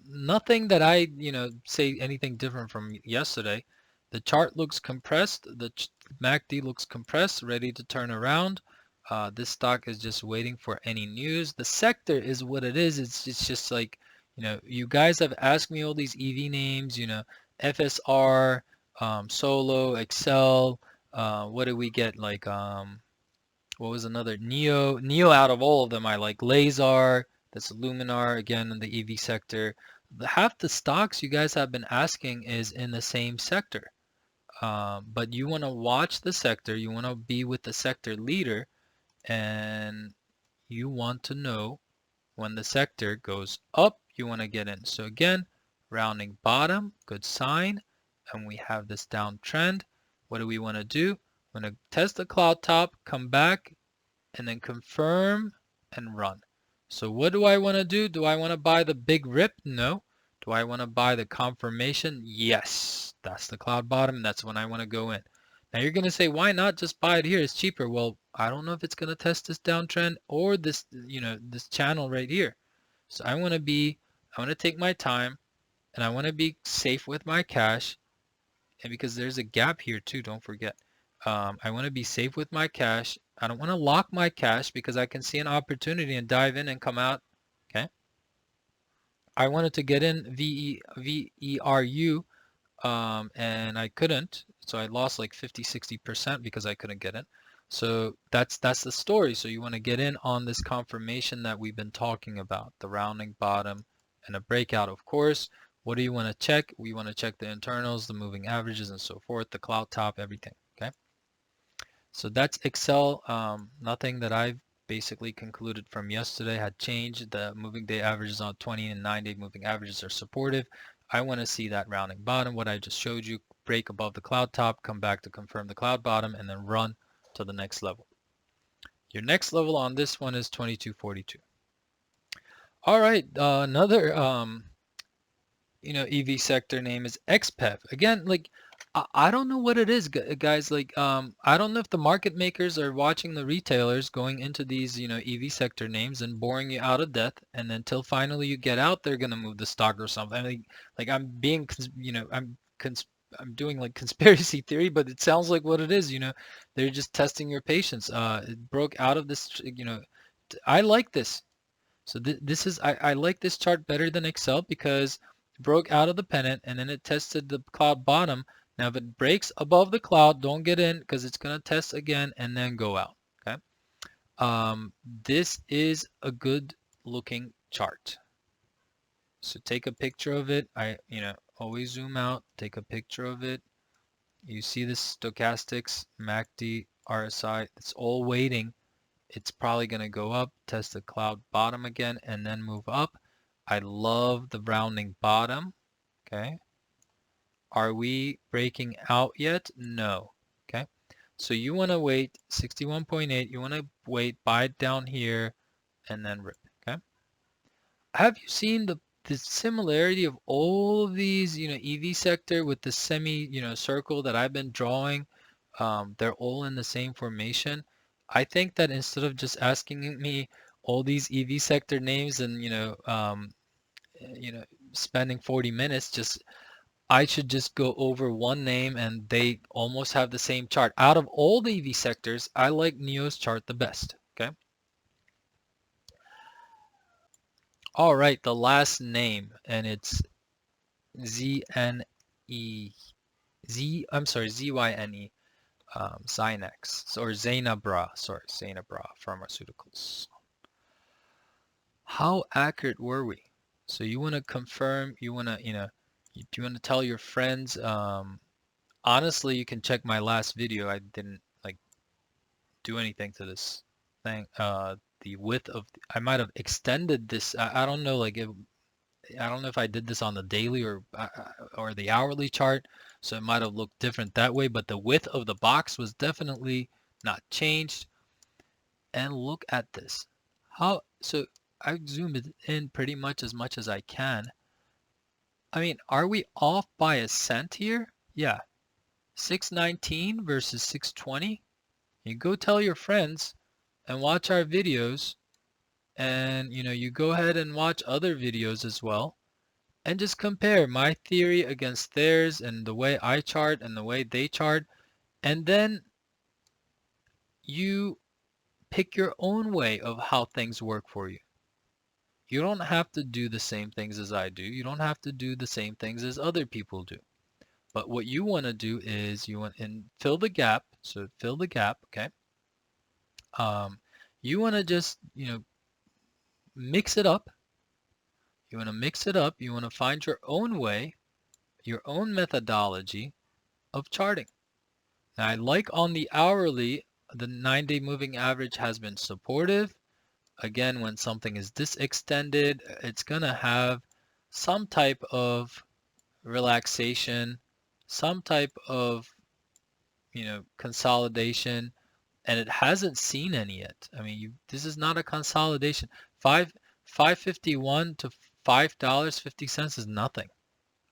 nothing that I, say anything different from yesterday. The chart looks compressed. The MACD looks compressed, ready to turn around. This stock is just waiting for any news. The sector is what it is. It's just like, you guys have asked me all these EV names, FSR, Solo, Excel. What did we get? Like, what was another? NIO out of all of them, I like LAZR. That's Luminar again in the EV sector. Half the stocks you guys have been asking is in the same sector. But you want to watch the sector. You want to be with the sector leader, and you want to know when the sector goes up, you want to get in. So again, rounding bottom, good sign. And we have this downtrend. What do we want to do? We want to test the cloud top, come back, and then confirm and run. So what do I want to do? Do I want to buy the big rip? No. Do I want to buy the confirmation? Yes. That's the cloud bottom. That's when I want to go in. Now you're going to say, why not just buy it here? It's cheaper. Well, I don't know if it's going to test this downtrend or this, this channel right here. So I want to take my time, and I want to be safe with my cash. And because there's a gap here too, don't forget. I want to be safe with my cash. I don't want to lock my cash because I can see an opportunity and dive in and come out. Okay. I wanted to get in VERU, and I couldn't. So I lost like 50-60% because I couldn't get in. So that's the story. So you want to get in on this confirmation that we've been talking about, the rounding bottom and a breakout, of course. What do you want to check? We want to check the internals, the moving averages, and so forth, the cloud top, everything. Okay. So that's Excel. Nothing that I've basically concluded from yesterday had changed. The moving day averages on 20 and 9-day moving averages are supportive. I want to see that rounding bottom, what I just showed you, break above the cloud top, come back to confirm the cloud bottom, and then run to the next level. Your next level on this one is 2242. All right, another EV sector name is XPEV. Again, like I don't know what it is, guys. Like I don't know if the market makers are watching the retailers going into these EV sector names and boring you out of death, and then till finally you get out, they're gonna move the stock or something. I mean, like I'm being, I'm doing like conspiracy theory, but it sounds like what it is. They're just testing your patience. It broke out of this. I like this. So this is I like this chart better than Excel because it broke out of the pennant and then it tested the cloud bottom. Now if it breaks above the cloud, don't get in because it's going to test again and then go out. Okay. This is a good looking chart. So take a picture of it. Always zoom out, take a picture of it. You see this stochastics, MACD, RSI, it's all waiting. It's probably going to go up, test the cloud bottom again, and then move up. I love the rounding bottom. Okay. Are we breaking out yet? No. Okay. So you want to wait 61.8. You want to wait, buy it down here, and then rip. Okay. Have you seen the similarity of all of these, EV sector with the semi, circle that I've been drawing? They're all in the same formation. I think that instead of just asking me all these EV sector names and spending 40 minutes, I should just go over one name and they almost have the same chart. Out of all the EV sectors, I like NIO's chart the best. Okay. All right, the last name, and it's ZNE. ZYNE. Zynex or Zenabra, sorry, Zenabra Pharmaceuticals. How accurate were we? So you want to confirm, you want to, you want to tell your friends. Honestly, you can check my last video. I didn't do anything to this thing. The width of, I might have extended this. I don't know, I don't know if I did this on the daily or the hourly chart, so it might have looked different that way, but the width of the box was definitely not changed. And look at this. So I zoomed it in pretty much as I can. I mean, are we off by a cent here? Yeah. 619 versus 620. You go tell your friends and watch our videos, and you go ahead and watch other videos as well, and just compare my theory against theirs and the way I chart and the way they chart, and then you pick your own way of how things work for you. You don't have to do the same things as I do. You don't have to do the same things as other people do. But what you want to do is you want and fill the gap. So fill the gap, okay? You want to just, mix it up. You want to mix it up. You want to find your own way, your own methodology of charting. Now, I like on the hourly, the 9-day moving average has been supportive. Again, when something is this extended, it's going to have some type of relaxation, some type of, consolidation, and it hasn't seen any yet. I mean, this is not a consolidation. 551 to $5.50 is nothing.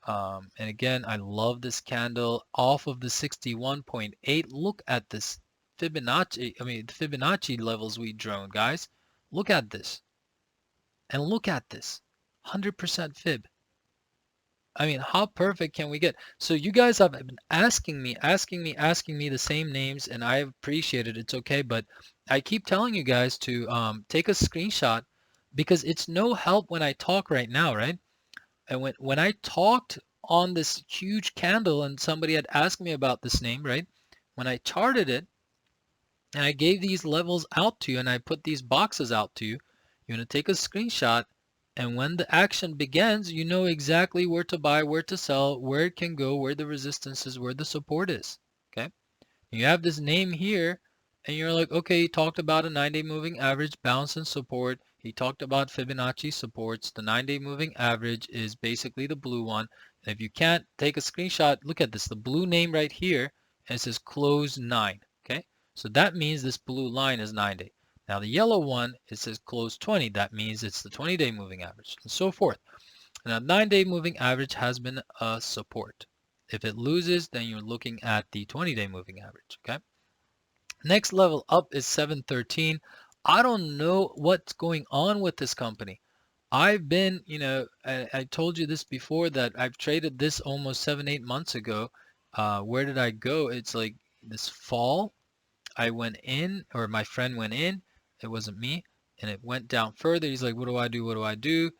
And again, I love this candle off of the 61.8. Look at this Fibonacci. I mean, the Fibonacci levels we drawn, guys. Look at this. And look at this. 100% fib. I mean, how perfect can we get? So you guys have been asking me the same names, and I appreciate it. It's okay, but I keep telling you guys to take a screenshot because it's no help when I talk right now, right? And when I talked on this huge candle and somebody had asked me about this name, right? When I charted it and I gave these levels out to you and I put these boxes out to you, you're going to take a screenshot, and when the action begins, you know exactly where to buy, where to sell, where it can go, where the resistance is, where the support is. Okay? You have this name here, and you're like, okay, he talked about a 9-day moving average, bounce and support. He talked about Fibonacci supports. The 9-day moving average is basically the blue one. And if you can't take a screenshot, look at this, the blue name right here, and it says close 9. Okay? So that means this blue line is 9-day. Now the yellow one, it says close 20. That means it's the 20-day moving average, and so forth. Now 9-day moving average has been a support. If it loses, then you're looking at the 20-day moving average, okay? Next level up is 713. I don't know what's going on with this company. I've been, I told you this before that I've traded this almost 7-8 months ago. Where did I go? It's like this fall. I went in, or my friend went in. It wasn't me. And it went down further. He's like, what do I do? What do I do?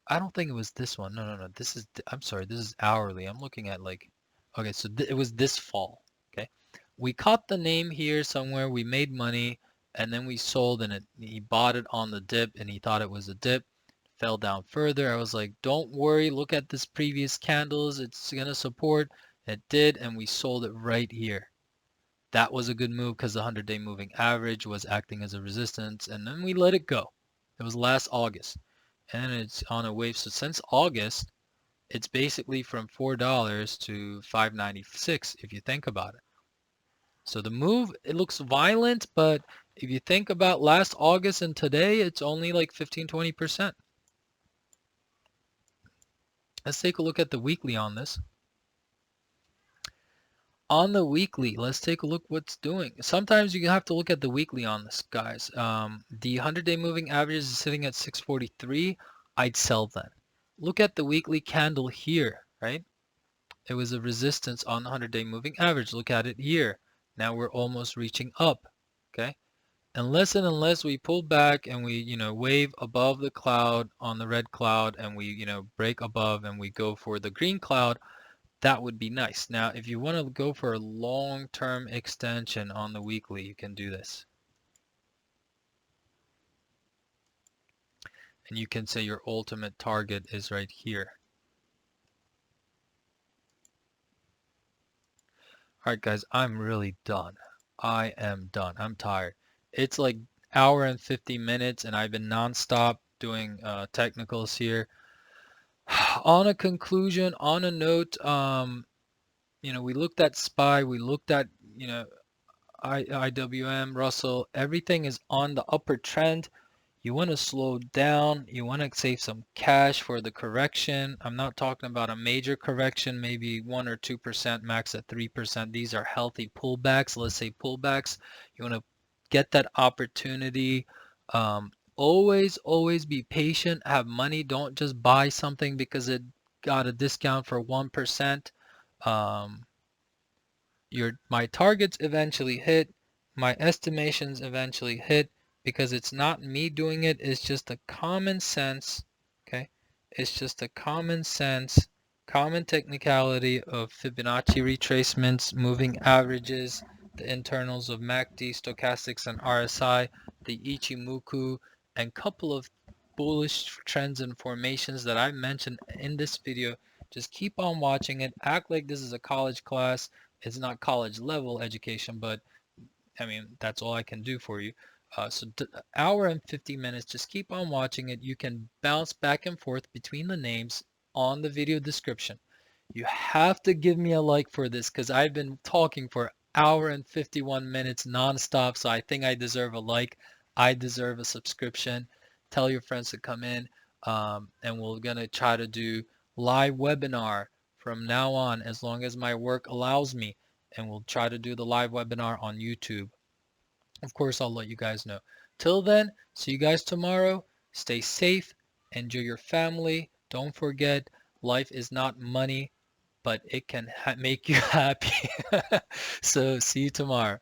I don't think it was this one. No. This is, I'm sorry, this is hourly. I'm looking at like, okay, so it was this fall. Okay. We caught the name here somewhere. We made money and then we sold, and he bought it on the dip and he thought it was a dip. Fell down further. I was like, don't worry. Look at this previous candles. It's going to support. It did. And we sold it right here. That was a good move because the 100-day moving average was acting as a resistance, and then we let it go. It was last August, and it's on a wave. So since August, it's basically from $4 to $5.96 if you think about it. So the move, it looks violent, but if you think about last August and today, it's only like 15-20%. Let's take a look at the weekly on this. On the weekly, let's take a look what's doing. Sometimes you have to look at the weekly on this, guys. The 100-day moving average is sitting at 643. I'd sell then. Look at the weekly candle here, right? It was a resistance on the 100-day moving average. Look at it here. Now we're almost reaching up, okay? Unless we pull back and we, wave above the cloud on the red cloud, and we, break above and we go for the green cloud, that would be nice. Now, if you want to go for a long-term extension on the weekly, you can do this. And you can say your ultimate target is right here. All right, guys, I'm really done. I am done. I'm tired. It's like hour and 50 minutes, and I've been nonstop doing technicals here. On a conclusion, on a note, we looked at SPY, we looked at, IWM, Russell, everything is on the upward trend. You want to slow down. You want to save some cash for the correction. I'm not talking about a major correction, maybe 1 or 2%, max at 3%. These are healthy pullbacks. Let's say pullbacks. You want to get that opportunity. Always be patient. Have money. Don't just buy something because it got a discount for 1%. Um, my targets eventually hit, my estimations eventually hit, because it's not me doing it, it's just a common sense, okay? It's just a common sense, common technicality of Fibonacci retracements, moving averages, the internals of MACD, stochastics, and RSI, the Ichimoku, and couple of bullish trends and formations that I mentioned in this video. Just keep on watching it. Act like this is a college class. It's not college level education, but I mean, that's all I can do for you. So hour and 50 minutes, just keep on watching it. You can bounce back and forth between the names on the video description. You have to give me a like for this because I've been talking for hour and 51 minutes nonstop. So I think I deserve a like. I deserve a subscription. Tell your friends to come in. And we're going to try to do live webinar from now on as long as my work allows me. And we'll try to do the live webinar on YouTube. Of course, I'll let you guys know. Till then, see you guys tomorrow. Stay safe. Enjoy your family. Don't forget, life is not money, but it can make you happy. So see you tomorrow.